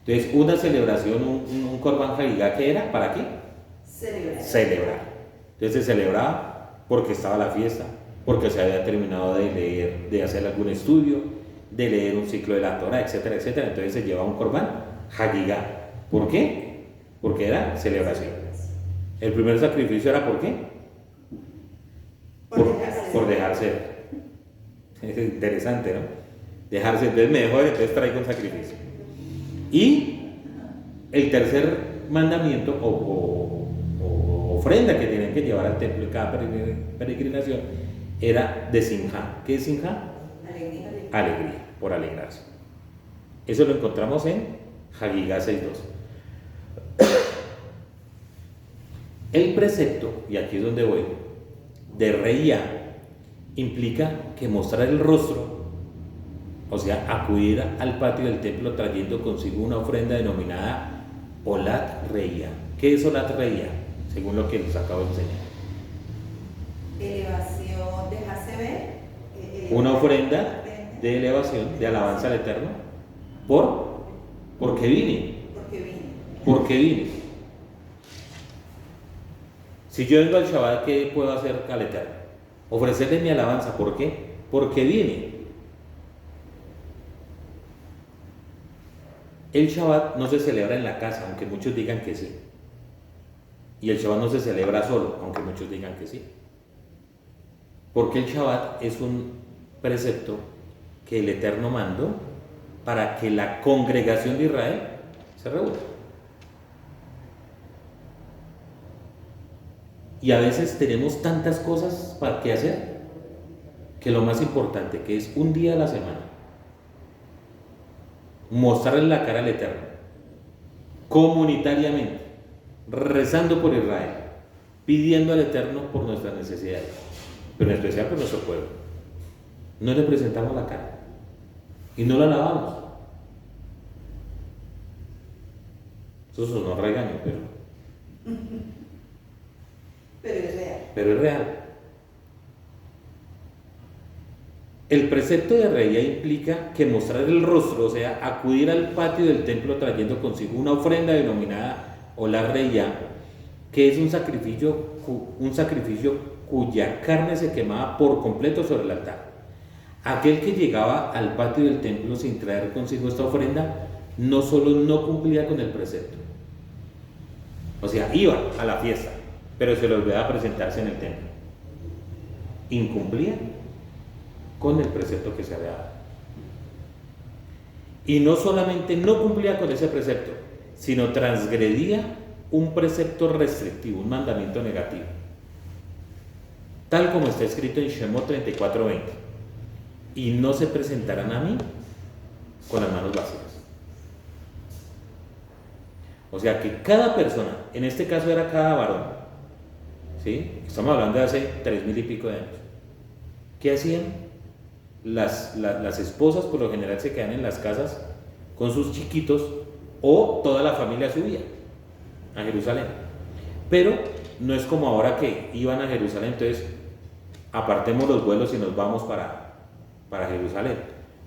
Entonces, una celebración, un Corban Hagigá, ¿qué era? ¿Para qué? celebrar. Entonces se celebraba porque estaba la fiesta, porque se había terminado de leer, de hacer algún estudio, de leer un ciclo de la Torah, etcétera, etcétera. Entonces se llevaba un corbán, Hagigá. ¿Por qué? Porque era celebración. El primer sacrificio era ¿por qué? Por dejarse. Es interesante, ¿no? Dejarse, entonces me dejó, entonces traigo un sacrificio. Y el tercer mandamiento o ofrenda que tenían que llevar al templo de cada peregrinación era de Simjá. ¿Qué es Simjá? Alegría. Alegría, por alegrarse. Eso lo encontramos en Hagigá 6.2. El precepto, y aquí es donde voy, de reía implica que mostrar el rostro, o sea, acudir al patio del templo trayendo consigo una ofrenda denominada Olat Reía. ¿Qué es Olat Reía? Según lo que les acabo de enseñar. Elevación, dejarse ver. Una ofrenda de elevación, de alabanza al Eterno, porque vine. Porque vine. Si yo vengo al Shabbat, ¿qué puedo hacer al Eterno? Ofrecerle mi alabanza. ¿Por qué? Porque vine. El Shabbat no se celebra en la casa, aunque muchos digan que sí. Y el Shabbat no se celebra solo, aunque muchos digan que sí. Porque el Shabbat es un precepto que el Eterno mandó para que la congregación de Israel se reúna. Y a veces tenemos tantas cosas para qué hacer, que lo más importante, que es un día a la semana, mostrarle la cara al Eterno, comunitariamente, rezando por Israel, pidiendo al Eterno por nuestras necesidades, pero en especial por nuestro pueblo. No le presentamos la cara y no la lavamos. Eso sonó regaño, pero es real. El precepto de reía implica que mostrar el rostro, o sea, acudir al patio del templo trayendo consigo una ofrenda denominada Olat Reía, que es un sacrificio cuya carne se quemaba por completo sobre el altar. Aquel que llegaba al patio del templo sin traer consigo esta ofrenda, no solo no cumplía con el precepto, o sea, iba a la fiesta, pero se le olvidaba presentarse en el templo. Incumplía con el precepto que se había dado. Y no solamente no cumplía con ese precepto, sino transgredía un precepto restrictivo, un mandamiento negativo. Tal como está escrito en Shemot 34:20. Y no se presentarán a mí con las manos vacías. O sea que cada persona, en este caso era cada varón, ¿sí? Estamos hablando de hace 3.000 y pico de años. ¿Qué hacían? Las esposas por lo general se quedan en las casas con sus chiquitos o toda la familia subía a Jerusalén. Pero no es como ahora que iban a Jerusalén, entonces apartemos los vuelos y nos vamos para Jerusalén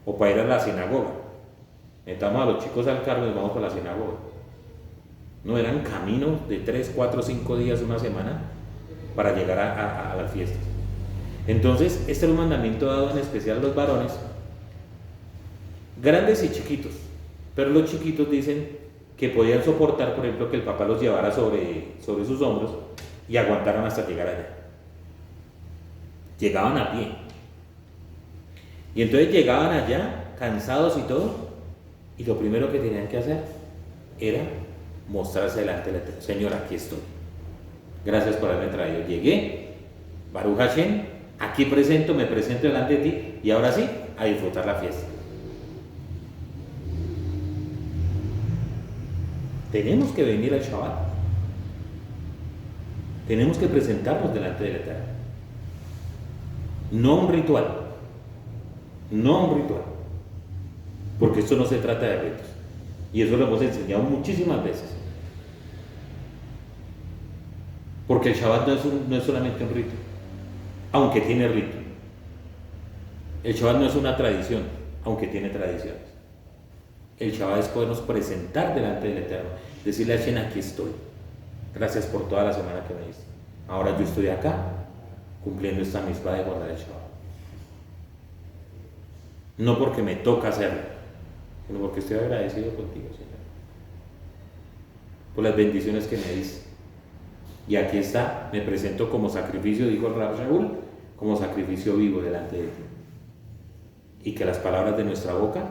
o para ir a la sinagoga. Metamos a los chicos al carro y nos vamos para la sinagoga. No, eran caminos de 3, 4, 5 días, una semana para llegar a las fiestas. Entonces, este era un mandamiento dado en especial a los varones, grandes y chiquitos, pero los chiquitos dicen que podían soportar, por ejemplo, que el papá los llevara sobre sus hombros y aguantaran hasta llegar allá. Llegaban a pie. Y entonces llegaban allá, cansados y todo, y lo primero que tenían que hacer era mostrarse delante del Eterno. Señor, aquí estoy. Gracias por haberme traído. Llegué, Baruch Hashem, aquí me presento delante de ti, y ahora sí, a disfrutar la fiesta. Tenemos que venir al Shabbat. Tenemos que presentarnos delante del Eterno. No un ritual. No un ritual. Porque esto no se trata de ritos. Y eso lo hemos enseñado muchísimas veces. Porque el Shabbat no es solamente un rito, aunque tiene rito. El Shabbat no es una tradición, aunque tiene tradiciones. El Shabbat es podernos presentar delante del Eterno, decirle a Hashem, aquí estoy. Gracias por toda la semana que me diste. Ahora yo estoy acá cumpliendo esta misma de guardar el Shabbat. No porque me toca hacerlo, sino porque estoy agradecido contigo, Señor, por las bendiciones que me diste. Y aquí está, me presento como sacrificio, dijo el Rab Shaul, como sacrificio vivo delante de ti. Y que las palabras de nuestra boca,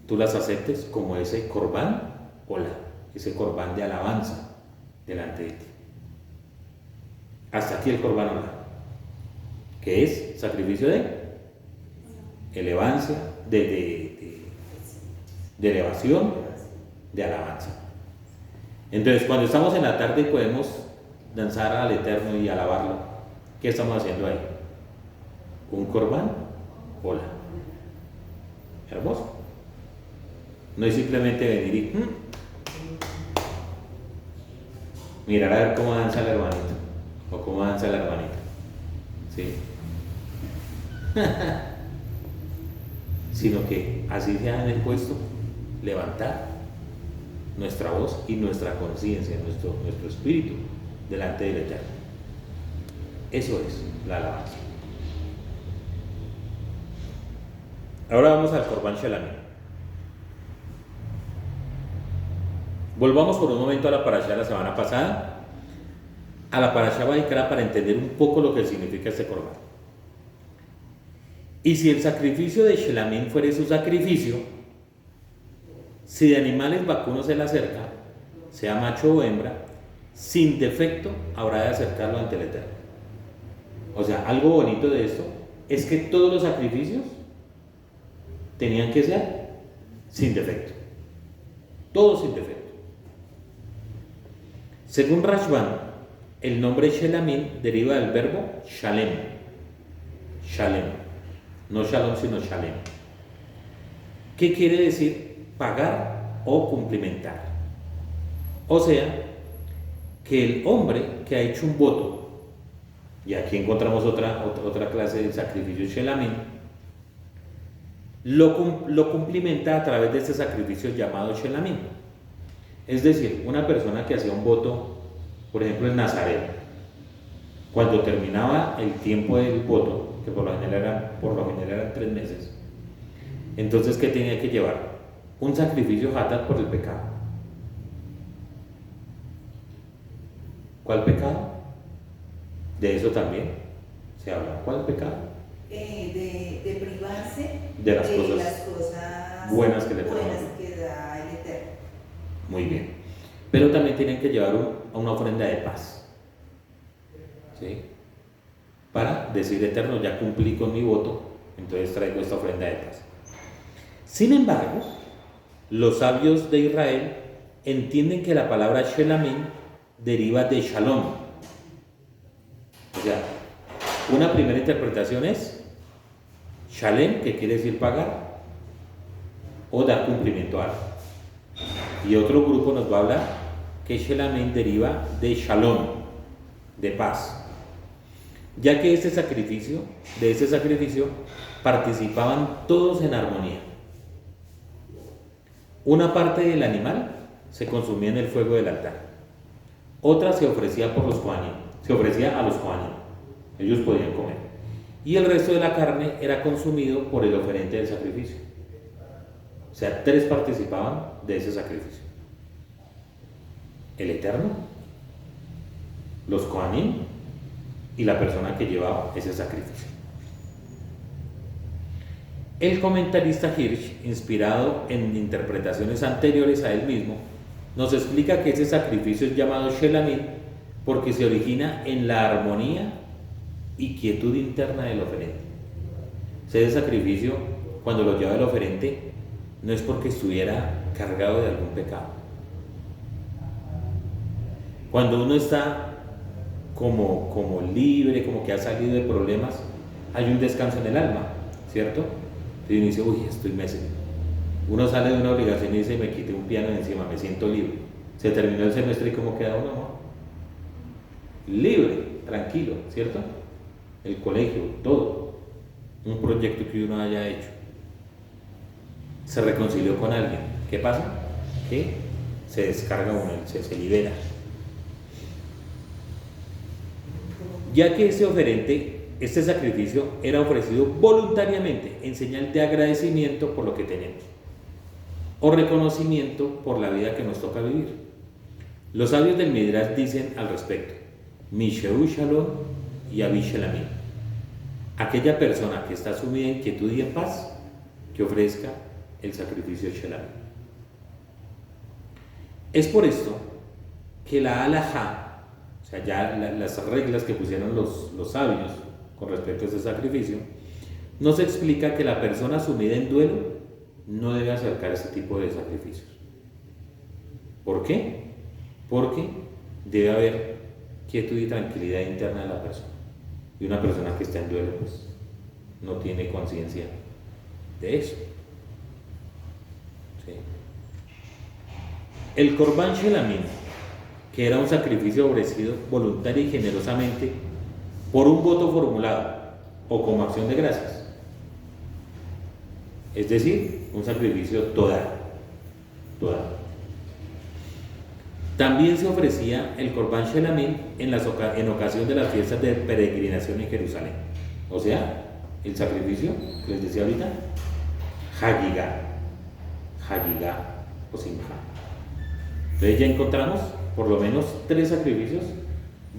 tú las aceptes como ese corbán, ese corbán de alabanza delante de ti. Hasta aquí el corbán hola, que es sacrificio de elevancia, de elevación, de alabanza. Entonces, cuando estamos en la tarde podemos danzar al Eterno y alabarlo. ¿Qué estamos haciendo ahí? Un corbán, hola. Hermoso. No es simplemente venir y mirar a ver cómo danza el hermanito o cómo danza la hermanita. ¿Sí? Sino que así se ha en el puesto levantar nuestra voz y nuestra conciencia, nuestro espíritu delante del Eterno. Eso es la alabanza. Ahora vamos al Corban Shelamim. Volvamos por un momento a la parashá de la semana pasada, a la parashá Vayikra, para entender un poco lo que significa este Corban. Y si el sacrificio de Shelamim fuere su sacrificio, si de animales vacunos se le acerca, sea macho o hembra, sin defecto habrá de acercarlo ante el Eterno. O sea, algo bonito de esto es que todos los sacrificios tenían que ser sin defecto. Todos sin defecto. Según Rashban, el nombre Shelamim deriva del verbo Shalem. Shalem. No Shalom, sino Shalem. ¿Qué quiere decir? Pagar o cumplimentar. O sea, que el hombre que ha hecho un voto, y aquí encontramos otra clase de sacrificio Shelamim, lo cumplimenta a través de este sacrificio llamado Shelamim. Es decir, una persona que hacía un voto, por ejemplo el nazareo, cuando terminaba el tiempo del voto, que por lo general eran 3 meses, entonces ¿qué tenía que llevar? Un sacrificio hatat por el pecado. ¿Cuál pecado? De eso también se habla. ¿Cuál pecado? De privarse de las cosas buenas que le da el Eterno. Muy bien. Pero también tienen que llevar una ofrenda de paz. ¿Sí? Para decir, Eterno, ya cumplí con mi voto, entonces traigo esta ofrenda de paz. Sin embargo, los sabios de Israel entienden que la palabra Shelamim deriva de Shalom. O sea, una primera interpretación es Shalem, que quiere decir pagar o dar cumplimiento a algo. Y otro grupo nos va a hablar que Shelamim deriva de Shalom, de paz. Ya que de este sacrificio participaban todos en armonía. Una parte del animal se consumía en el fuego del altar, otra se ofrecía por los Kohanim, se ofrecía a los Kohanim, ellos podían comer, y el resto de la carne era consumido por el oferente del sacrificio. O sea, 3 participaban de ese sacrificio: el Eterno, los Kohanim y la persona que llevaba ese sacrificio. El comentarista Hirsch, inspirado en interpretaciones anteriores a él mismo, nos explica que ese sacrificio es llamado Shelamim porque se origina en la armonía y quietud interna del oferente. Ese sacrificio, cuando lo lleva el oferente, no es porque estuviera cargado de algún pecado. Cuando uno está como libre, como que ha salido de problemas, hay un descanso en el alma, ¿cierto? Y uno dice, uy, estoy meses. Uno sale de una obligación y dice, me quité un piano de encima, me siento libre. Se terminó el semestre y ¿cómo queda uno? Libre, tranquilo, ¿cierto? El colegio, todo. Un proyecto que uno haya hecho. Se reconcilió con alguien. ¿Qué pasa? Que se descarga uno, se libera. ya que ese oferente, este sacrificio, era ofrecido voluntariamente en señal de agradecimiento por lo que tenemos o reconocimiento por la vida que nos toca vivir. Los sabios del Midrash dicen al respecto: Misheu Shalom y Abi Shelamim. Aquella persona que está sumida en quietud y en paz, que ofrezca el sacrificio de Shelamim. Es por esto que la halajá, o sea, ya las reglas que pusieron los sabios con respecto a ese sacrificio, nos explica que la persona sumida en duelo no debe acercar ese tipo de sacrificios. ¿Por qué? Porque debe haber quietud y tranquilidad interna de la persona. Y una persona que está en duelo, pues, no tiene conciencia de eso. ¿Sí? El Korban Shelamim, que era un sacrificio ofrecido voluntario y generosamente por un voto formulado o como acción de gracias, es decir, un sacrificio total. También se ofrecía el Korban Shelamim en ocasión de las fiestas de peregrinación en Jerusalén. O sea, el sacrificio que les decía ahorita, Hagigah o Simha. Entonces ya encontramos por lo menos 3 sacrificios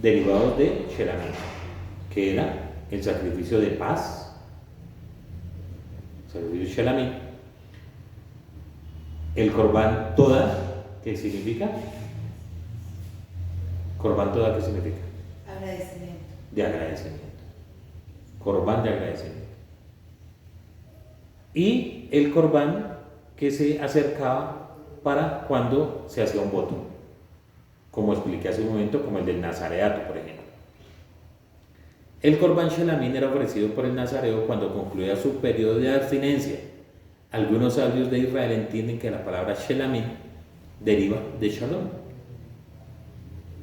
derivados de Shelamim, que era el sacrificio de paz, sacrificio Shelamim, el Korban Toda, ¿qué significa? Korban Toda, ¿qué significa? Agradecimiento. De agradecimiento. Korban de agradecimiento. Y el Korban que se acercaba para cuando se hacía un voto, como expliqué hace un momento, como el del Nazareato, por ejemplo. El Korban Shelamim era ofrecido por el nazareo cuando concluía su periodo de abstinencia. Algunos sabios de Israel entienden que la palabra Shelamim deriva de Shalom,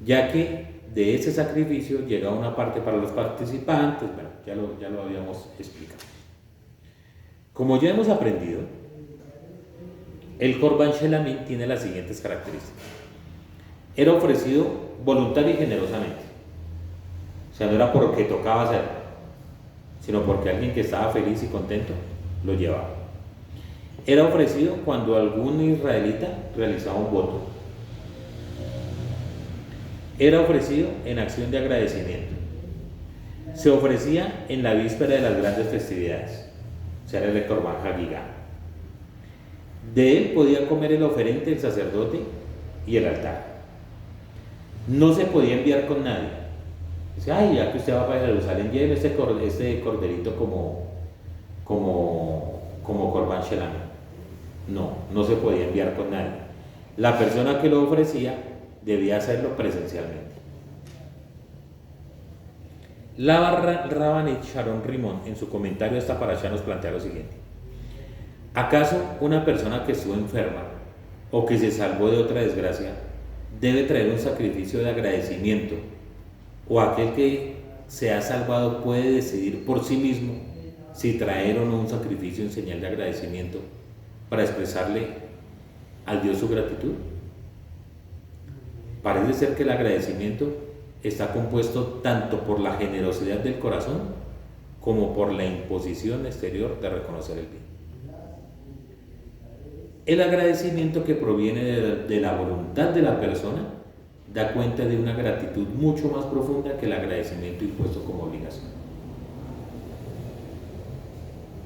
ya que de ese sacrificio llega una parte para los participantes. Bueno, ya lo habíamos explicado. Como ya hemos aprendido, el Korban Shelamim tiene las siguientes características. Era ofrecido voluntario y generosamente. O sea, no era porque tocaba hacerlo, sino porque alguien que estaba feliz y contento lo llevaba. Era ofrecido cuando algún israelita realizaba un voto. Era ofrecido en acción de agradecimiento. Se ofrecía en la víspera de las grandes festividades. O sea, era el Korban Hagigah. De él podía comer el oferente, el sacerdote y el altar. No se podía enviar con nadie. Dice, ay, ya que usted va para Jerusalén, lleve este corderito como Korban Shelamim. No se podía enviar con nadie. La persona que lo ofrecía debía hacerlo presencialmente. La Rabbanit Sharon Rimon, en su comentario a esta parashá, nos plantea lo siguiente: ¿acaso una persona que estuvo enferma o que se salvó de otra desgracia debe traer un sacrificio de agradecimiento, o aquel que se ha salvado puede decidir por sí mismo si traer o no un sacrificio en señal de agradecimiento para expresarle al Dios su gratitud? Parece ser que el agradecimiento está compuesto tanto por la generosidad del corazón como por la imposición exterior de reconocer el bien. El agradecimiento que proviene de la voluntad de la persona da cuenta de una gratitud mucho más profunda que el agradecimiento impuesto como obligación.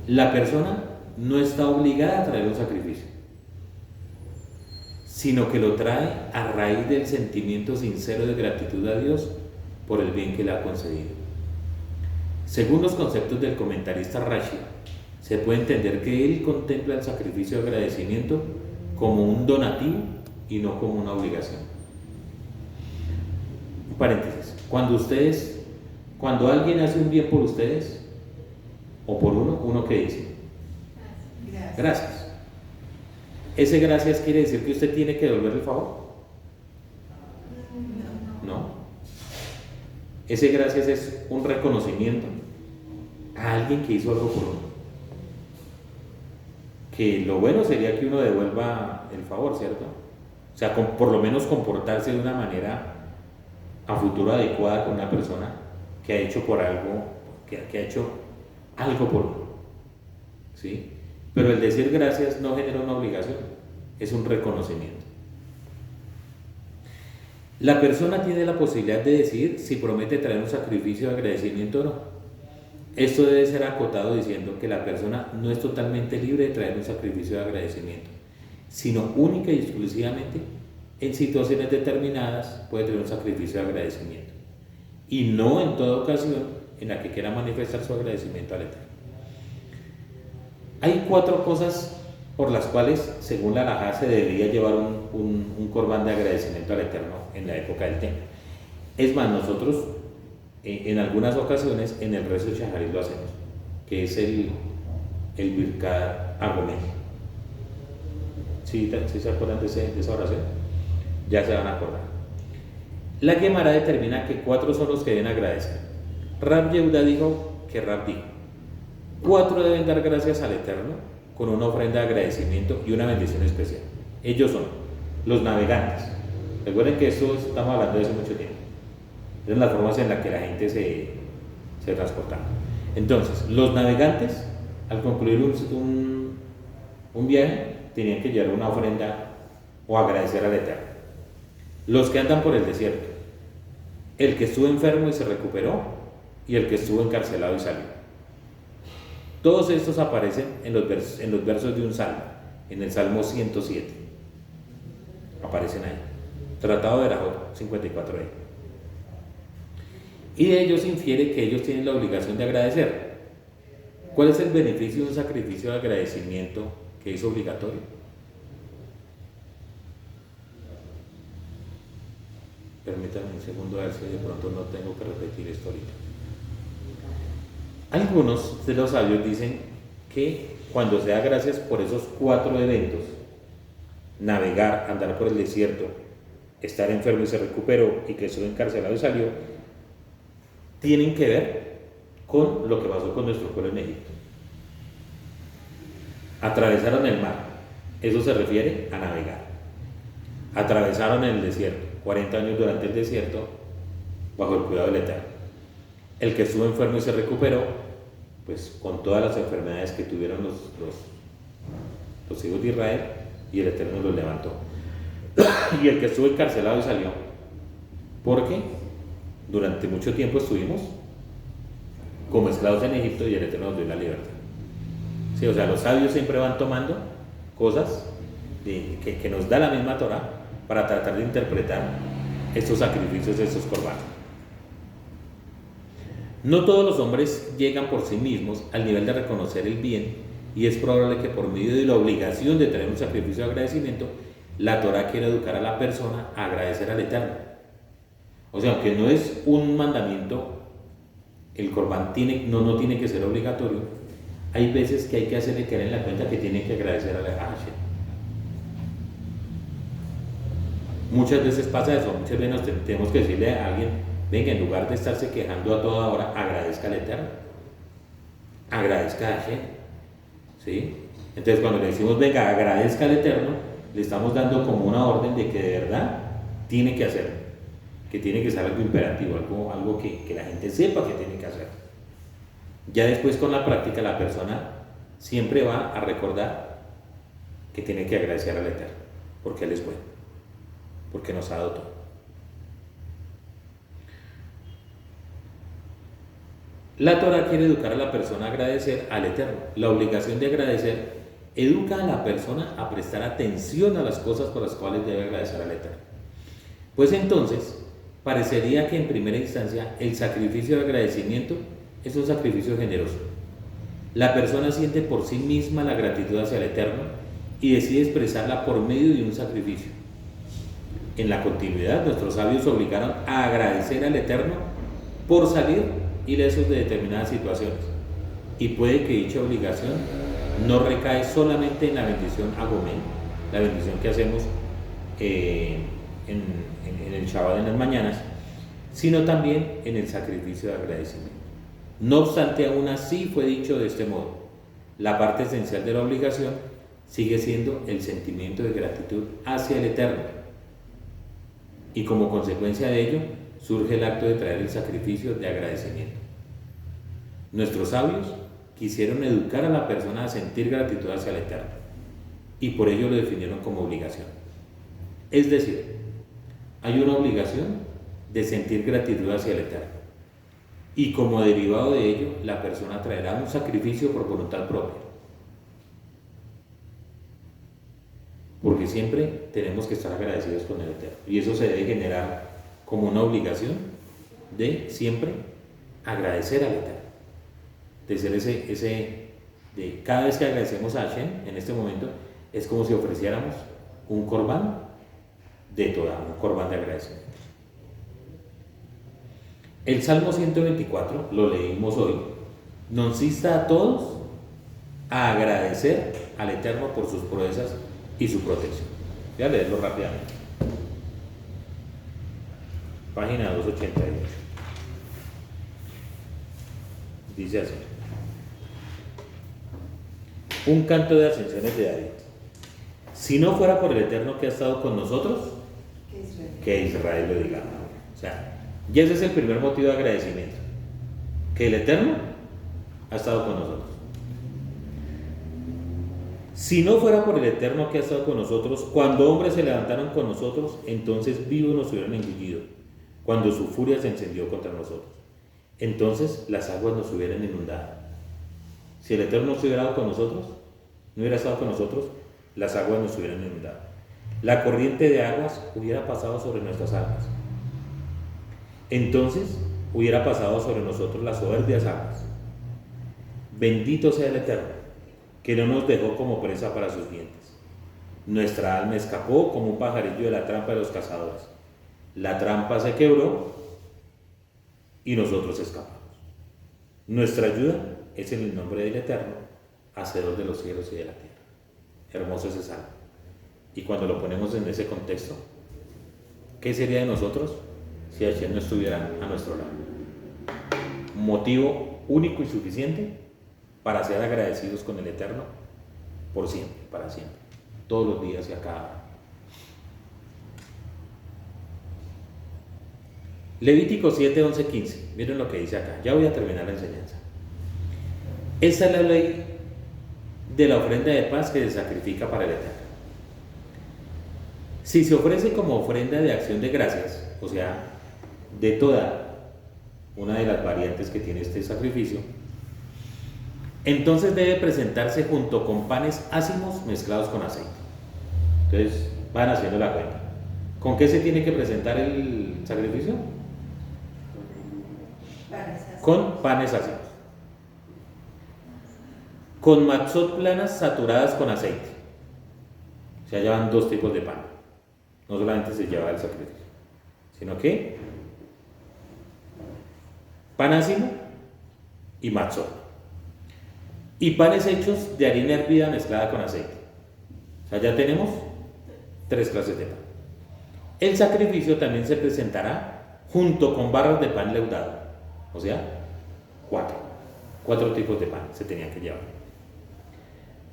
La persona no está obligada a traer un sacrificio, sino que lo trae a raíz del sentimiento sincero de gratitud a Dios por el bien que le ha concedido. Según los conceptos del comentarista Rashi, se puede entender que él contempla el sacrificio de agradecimiento como un donativo y no como una obligación. Un paréntesis: cuando alguien hace un bien por ustedes o por uno ¿qué dice? Gracias. ¿Ese gracias quiere decir que usted tiene que devolverle el favor? No. Ese gracias es un reconocimiento a alguien que hizo algo por uno. Que lo bueno sería que uno devuelva el favor, ¿cierto? O sea, por lo menos comportarse de una manera a futuro adecuada con una persona que ha hecho por algo, que ha hecho algo por uno, ¿sí? Pero el decir gracias no genera una obligación, es un reconocimiento. La persona tiene la posibilidad de decidir si promete traer un sacrificio de agradecimiento o no. Esto debe ser acotado diciendo que la persona no es totalmente libre de traer un sacrificio de agradecimiento, sino única y exclusivamente en situaciones determinadas puede traer un sacrificio de agradecimiento, y no en toda ocasión en la que quiera manifestar su agradecimiento al Eterno. Hay 4 cosas por las cuales, según la halajá, se debería llevar un corbán de agradecimiento al Eterno en la época del templo. Es más, nosotros en algunas ocasiones en el rezo de Shaharit lo hacemos, que es el Birkat Agomé. ¿Sí se acuerdan de esa oración? Ya se van a acordar. La Gemara determina que 4 son los que deben agradecer. Rab Yehuda dijo que Rab dijo: 4 deben dar gracias al Eterno con una ofrenda de agradecimiento y una bendición especial. Ellos son los navegantes. Recuerden que esto estamos hablando de hace mucho tiempo. Es la forma en la que la gente se transportaba. Entonces, los navegantes, al concluir un viaje, tenían que llevar una ofrenda o agradecer al Eterno. Los que andan por el desierto, el que estuvo enfermo y se recuperó, y el que estuvo encarcelado y salió. Todos estos aparecen en los versos de un salmo, en el Salmo 107. Aparecen ahí. Tratado de Berajot 54. Y de ellos infiere que ellos tienen la obligación de agradecer. ¿Cuál es el beneficio de un sacrificio de agradecimiento que es obligatorio? Permítanme un segundo a ver si de pronto no tengo que repetir esto ahorita. Algunos de los sabios dicen que cuando se da gracias por esos 4 eventos, navegar, andar por el desierto, estar enfermo y se recuperó, y que estuvo encarcelado y salió, tienen que ver con lo que pasó con nuestro pueblo en Egipto. Atravesaron el mar, eso se refiere a navegar. Atravesaron el desierto, 40 años durante el desierto, bajo el cuidado del Eterno. El que estuvo enfermo y se recuperó, pues con todas las enfermedades que tuvieron los hijos de Israel, y el Eterno los levantó. Y el que estuvo encarcelado y salió, porque durante mucho tiempo estuvimos como esclavos en Egipto y el Eterno nos dio la libertad. Sí, o sea, los sabios siempre van tomando cosas que nos da la misma Torah para tratar de interpretar estos sacrificios, estos corbanos. No todos los hombres llegan por sí mismos al nivel de reconocer el bien, y es probable que por medio de la obligación de traer un sacrificio de agradecimiento, la Torah quiere educar a la persona a agradecer al Eterno. O sea, aunque no es un mandamiento, el corbán no tiene que ser obligatorio. Hay veces que hay que hacerle caer en la cuenta que tiene que agradecer a Hashem. Muchas veces pasa eso, muchas veces tenemos que decirle a alguien: venga, en lugar de estarse quejando a toda hora, agradezca al Eterno, agradezca a Hashem, ¿sí? Entonces, cuando le decimos venga, agradezca al Eterno, le estamos dando como una orden de que de verdad tiene que hacerlo, que tiene que ser algo imperativo, algo que la gente sepa que tiene que hacer. Ya después, con la práctica, la persona siempre va a recordar que tiene que agradecer al Eterno, porque Él es bueno, porque nos ha dado todo. La Torah quiere educar a la persona a agradecer al Eterno. La obligación de agradecer educa a la persona a prestar atención a las cosas por las cuales debe agradecer al Eterno. Pues entonces, parecería que en primera instancia el sacrificio de agradecimiento es un sacrificio generoso. La persona siente por sí misma la gratitud hacia el Eterno y decide expresarla por medio de un sacrificio. En la continuidad, nuestros sabios obligaron a agradecer al Eterno por salir ilesos de determinadas situaciones, y puede que dicha obligación no recae solamente en la bendición Agomén, la bendición que hacemos en el Shabbat en las mañanas, sino también en el sacrificio de agradecimiento. No obstante, aún así fue dicho de este modo: la parte esencial de la obligación sigue siendo el sentimiento de gratitud hacia el Eterno, y como consecuencia de ello surge el acto de traer el sacrificio de agradecimiento. Nuestros sabios quisieron educar a la persona a sentir gratitud hacia el Eterno y por ello lo definieron como obligación. Es decir, hay una obligación de sentir gratitud hacia el Eterno y como derivado de ello la persona traerá un sacrificio por voluntad propia. Porque siempre tenemos que estar agradecidos con el Eterno y eso se debe generar como una obligación de siempre agradecer al Eterno, de ser de cada vez que agradecemos a Hashem en este momento es como si ofreciéramos un corbán de Torah, un corbán de agradecimiento. El Salmo 124, lo leímos hoy, nos insta a todos a agradecer al Eterno por sus proezas y su protección. Voy a leerlo rápidamente. Página 288. Dice así: un canto de ascensiones de David. Si no fuera por el Eterno que ha estado con nosotros, que Israel lo diga. O sea, ya ese es el primer motivo de agradecimiento, que el Eterno ha estado con nosotros. Si no fuera por el Eterno que ha estado con nosotros, cuando hombres se levantaron con nosotros, entonces vivos nos hubieran engullido, cuando su furia se encendió contra nosotros. Entonces las aguas nos hubieran inundado. Si el Eterno no estuviera con nosotros, no hubiera estado con nosotros, las aguas nos hubieran inundado. La corriente de aguas hubiera pasado sobre nuestras almas. Entonces hubiera pasado sobre nosotros las soberbias aguas. Bendito sea el Eterno, que no nos dejó como presa para sus dientes. Nuestra alma escapó como un pajarillo de la trampa de los cazadores. La trampa se quebró y nosotros escapamos. Nuestra ayuda es en el nombre del Eterno, hacedor de los cielos y de la tierra. Hermoso ese salmo. Y cuando lo ponemos en ese contexto, ¿qué sería de nosotros si Hashem no estuviera a nuestro lado? Motivo único y suficiente para ser agradecidos con el Eterno por siempre, para siempre, todos los días y a cada hora. Levítico 7, 11, 15. Miren lo que dice acá. Ya voy a terminar la enseñanza. Esta es la ley de la ofrenda de paz que se sacrifica para el Eterno. Si se ofrece como ofrenda de acción de gracias, o sea, de toda una de las variantes que tiene este sacrificio, entonces debe presentarse junto con panes ácimos mezclados con aceite. Entonces van haciendo la cuenta. ¿Con qué se tiene que presentar el sacrificio? Con panes ácimos. Con matzot planas saturadas con aceite. O sea, llevan dos tipos de pan. No solamente se lleva el sacrificio, sino que pan ácimo y matzot. Y panes hechos de harina hervida mezclada con aceite. O sea, ya tenemos tres clases de pan. El sacrificio también se presentará junto con barras de pan leudado. O sea, cuatro tipos de pan se tenían que llevar.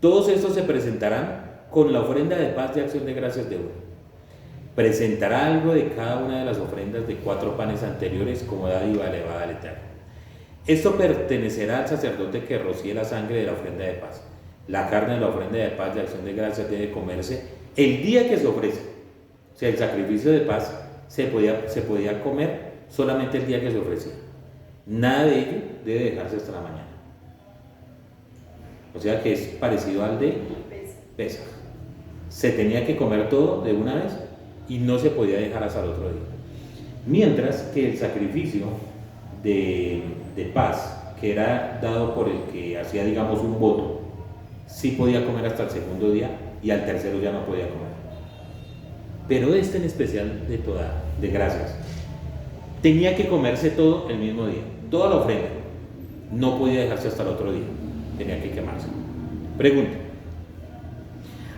Todos estos se presentarán con la ofrenda de paz de acción de gracias de uno. Presentará algo de cada una de las ofrendas de 4 panes anteriores como dádiva elevada al Eterno. Esto pertenecerá al sacerdote que rocíe la sangre de la ofrenda de paz. La carne de la ofrenda de paz de acción de gracias debe comerse el día que se ofrece. O sea, el sacrificio de paz se podía comer solamente el día que se ofrecía. Nada de ello debe dejarse hasta la mañana. O sea que es parecido al de Pesaj. Se tenía que comer todo de una vez y no se podía dejar hasta el otro día. Mientras que el sacrificio de paz, que era dado por el que hacía, digamos, un voto, sí podía comer hasta el segundo día y al tercero ya no podía comer. Pero este en especial de toda, de gracias, tenía que comerse todo el mismo día, toda la ofrenda. No podía dejarse hasta el otro día, tenía que quemarse. Pregunta.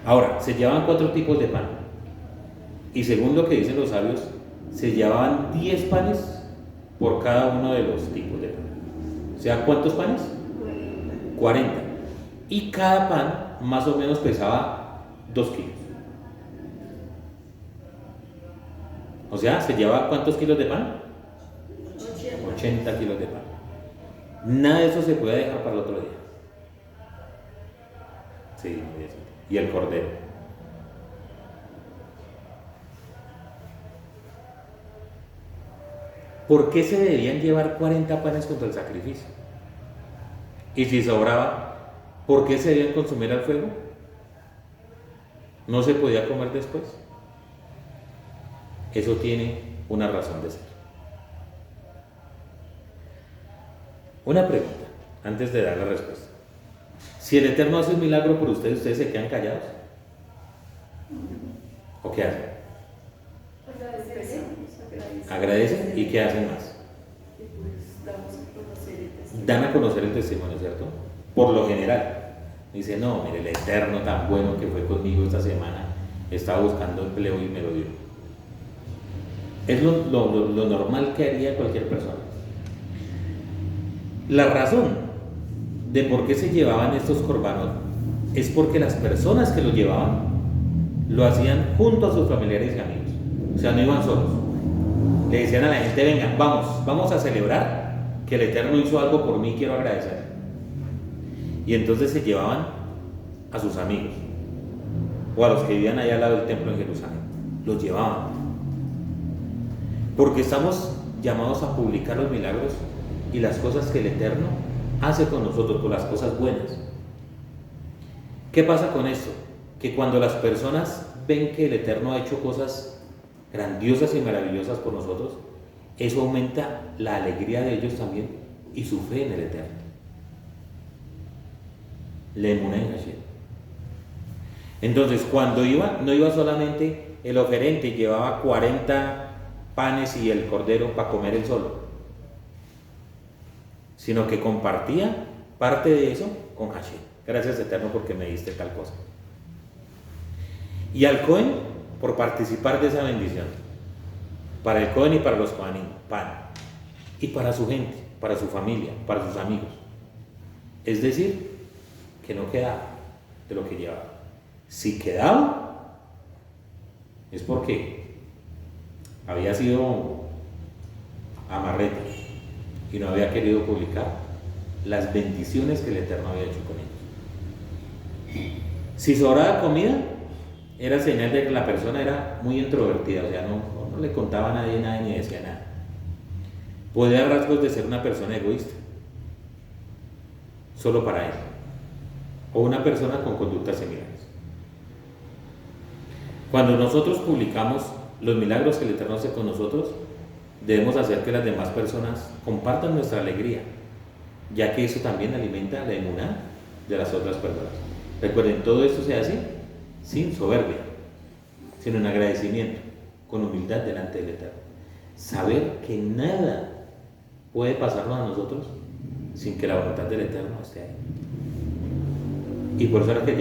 Ahora, se llevaban 4 tipos de pan. Y según lo que dicen los sabios, se llevaban 10 panes por cada uno de los tipos de pan. O sea, ¿cuántos panes? 40. Y cada pan más o menos pesaba 2 kilos. O sea, ¿se llevaba cuántos kilos de pan? 80 kilos de pan. Nada de eso se puede dejar para el otro día. Sí, muy decente. Y el cordero. ¿Por qué se debían llevar 40 panes contra el sacrificio? Y si sobraba, ¿por qué se debían consumir al fuego? ¿No se podía comer después? Eso tiene una razón de ser. Una pregunta, antes de dar la respuesta. Si el Eterno hace un milagro por ustedes, ¿ustedes se quedan callados? ¿O qué hacen? ¿Agradecen? ¿Y qué hacen más? Dan a conocer el testimonio, ¿cierto? Por lo general. Dice, no, mire, el Eterno tan bueno que fue conmigo esta semana, estaba buscando empleo y me lo dio. Es lo normal que haría cualquier persona. La razón de por qué se llevaban estos corbanos es porque las personas que lo llevaban lo hacían junto a sus familiares y amigos. O sea, no iban solos. Le decían a la gente, venga, vamos a celebrar que el Eterno hizo algo por mí, quiero agradecer. Y entonces se llevaban a sus amigos o a los que vivían allá al lado del templo en Jerusalén. Los llevaban. Porque estamos llamados a publicar los milagros y las cosas que el Eterno hace con nosotros, por las cosas buenas. ¿Qué pasa con esto? Que cuando las personas ven que el Eterno ha hecho cosas grandiosas y maravillosas por nosotros, eso aumenta la alegría de ellos también y su fe en el Eterno. La emuná en Hashem. Entonces, cuando no iba solamente el oferente, llevaba 40 panes y el cordero para comer él solo, sino que compartía parte de eso con Hashem. Gracias, Eterno, porque me diste tal cosa. Y al Cohen, por participar de esa bendición. Para el Cohen y para los Cohanim, pan. Y para su gente, para su familia, para sus amigos. Es decir, que no quedaba de lo que llevaba. Si quedaba, es porque había sido amarrete y no había querido publicar las bendiciones que el Eterno había hecho con ellos. Si sobraba comida, era señal de que la persona era muy introvertida, o sea, no le contaba a nadie nada ni decía nada. Podía dar rasgos de ser una persona egoísta, solo para él, o una persona con conductas similares. Cuando nosotros publicamos los milagros que el Eterno hace con nosotros, debemos hacer que las demás personas compartan nuestra alegría, ya que eso también alimenta la emuná de las otras personas. Recuerden, todo esto se hace sin soberbia, sino en agradecimiento, con humildad delante del Eterno. Saber que nada puede pasarnos a nosotros sin que la voluntad del Eterno esté ahí. Y por eso era que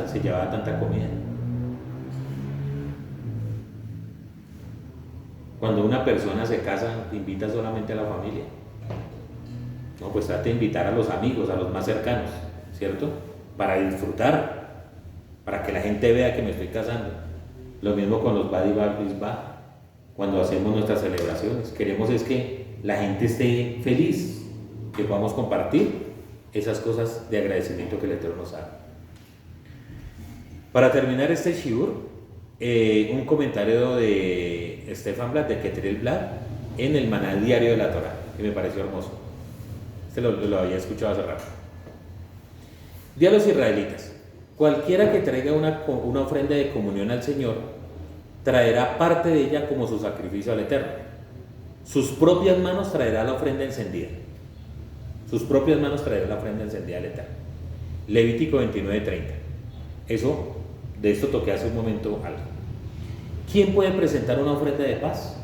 se llevaba tanta comida. Cuando una persona se casa, invita solamente a la familia. No, pues trate de invitar a los amigos, a los más cercanos, ¿cierto? Para disfrutar, para que la gente vea que me estoy casando. Lo mismo con los Badi Bar Mitzvah. Cuando hacemos nuestras celebraciones, queremos es que la gente esté feliz, que podamos compartir esas cosas de agradecimiento que el Eterno nos da. Para terminar este shiur, un comentario de Stefan Blatt, de Keterel Blatt, en el Maná Diario de la Torah, que me pareció hermoso. Este lo había escuchado hace rato. Di a los israelitas: cualquiera que traiga una ofrenda de comunión al Señor, traerá parte de ella como su sacrificio al Eterno. Sus propias manos traerá la ofrenda encendida. Sus propias manos traerá la ofrenda encendida al Eterno. Levítico 29:30. De esto toqué hace un momento algo. ¿Quién puede presentar una ofrenda de paz?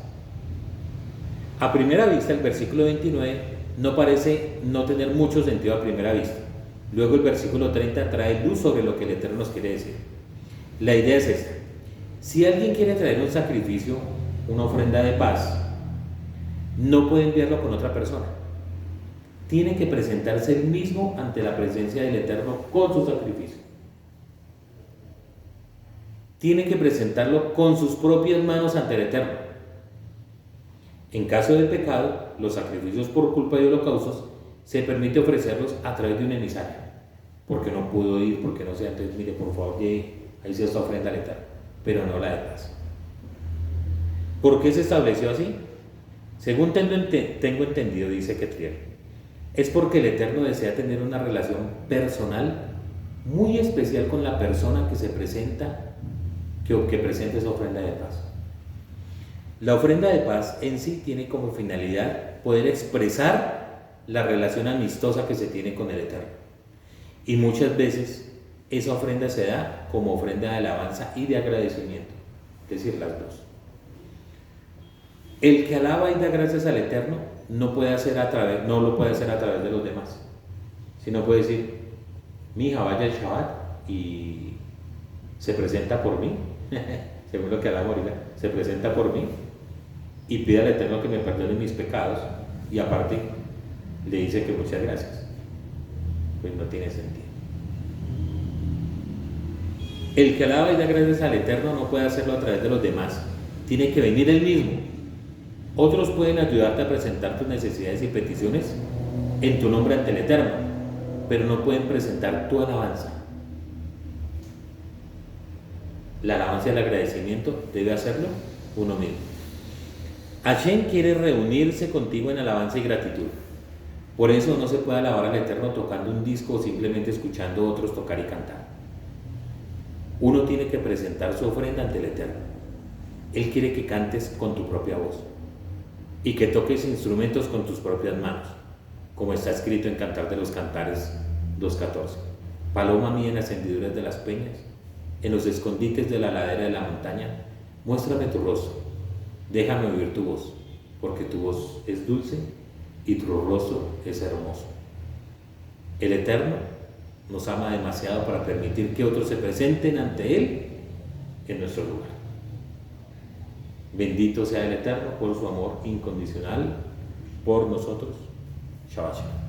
A primera vista, el versículo 29 no parece no tener mucho sentido a primera vista. Luego el versículo 30 trae luz sobre lo que el Eterno nos quiere decir. La idea es esta: si alguien quiere traer un sacrificio, una ofrenda de paz, no puede enviarlo con otra persona. Tiene que presentarse él mismo ante la presencia del Eterno con su sacrificio. Tiene que presentarlo con sus propias manos ante el Eterno. En caso de pecado, los sacrificios por culpa de holocaustos, se permite ofrecerlos a través de un emisario. Porque no pudo ir, porque no sé, entonces mire, por favor, llegue, ahí se esta ofrenda al Eterno, pero no la de paz. ¿Por qué se estableció así? Según tengo entendido, dice Ketriel, es porque el Eterno desea tener una relación personal muy especial con la persona que se presenta, que presenta esa ofrenda de paz. La ofrenda de paz en sí tiene como finalidad poder expresar la relación amistosa que se tiene con el Eterno. Y muchas veces esa ofrenda se da como ofrenda de alabanza y de agradecimiento, es decir, las dos. El que alaba y da gracias al Eterno no lo puede hacer a través de los demás, sino puede decir, mi hija vaya el Shabbat y se presenta por mí, según lo que hablamos ahorita, se presenta por mí y pide al Eterno que me perdone mis pecados y aparte le dice que muchas gracias. Pues no tiene sentido. El que alaba y da gracias al Eterno no puede hacerlo a través de los demás, tiene que venir él mismo. Otros pueden ayudarte a presentar tus necesidades y peticiones en tu nombre ante el Eterno, pero no pueden presentar tu alabanza. La alabanza y el agradecimiento debe hacerlo uno mismo. Hashem quiere reunirse contigo en alabanza y gratitud. Por eso no se puede alabar al Eterno tocando un disco o simplemente escuchando a otros tocar y cantar. Uno tiene que presentar su ofrenda ante el Eterno. Él quiere que cantes con tu propia voz y que toques instrumentos con tus propias manos, como está escrito en Cantar de los Cantares 2.14. Paloma mía en las hendiduras de las peñas, en los escondites de la ladera de la montaña, muéstrame tu rostro, déjame oír tu voz, porque tu voz es dulce y tu rostro es hermoso. El Eterno nos ama demasiado para permitir que otros se presenten ante Él en nuestro lugar. Bendito sea el Eterno por su amor incondicional por nosotros. Shabbat Shalom.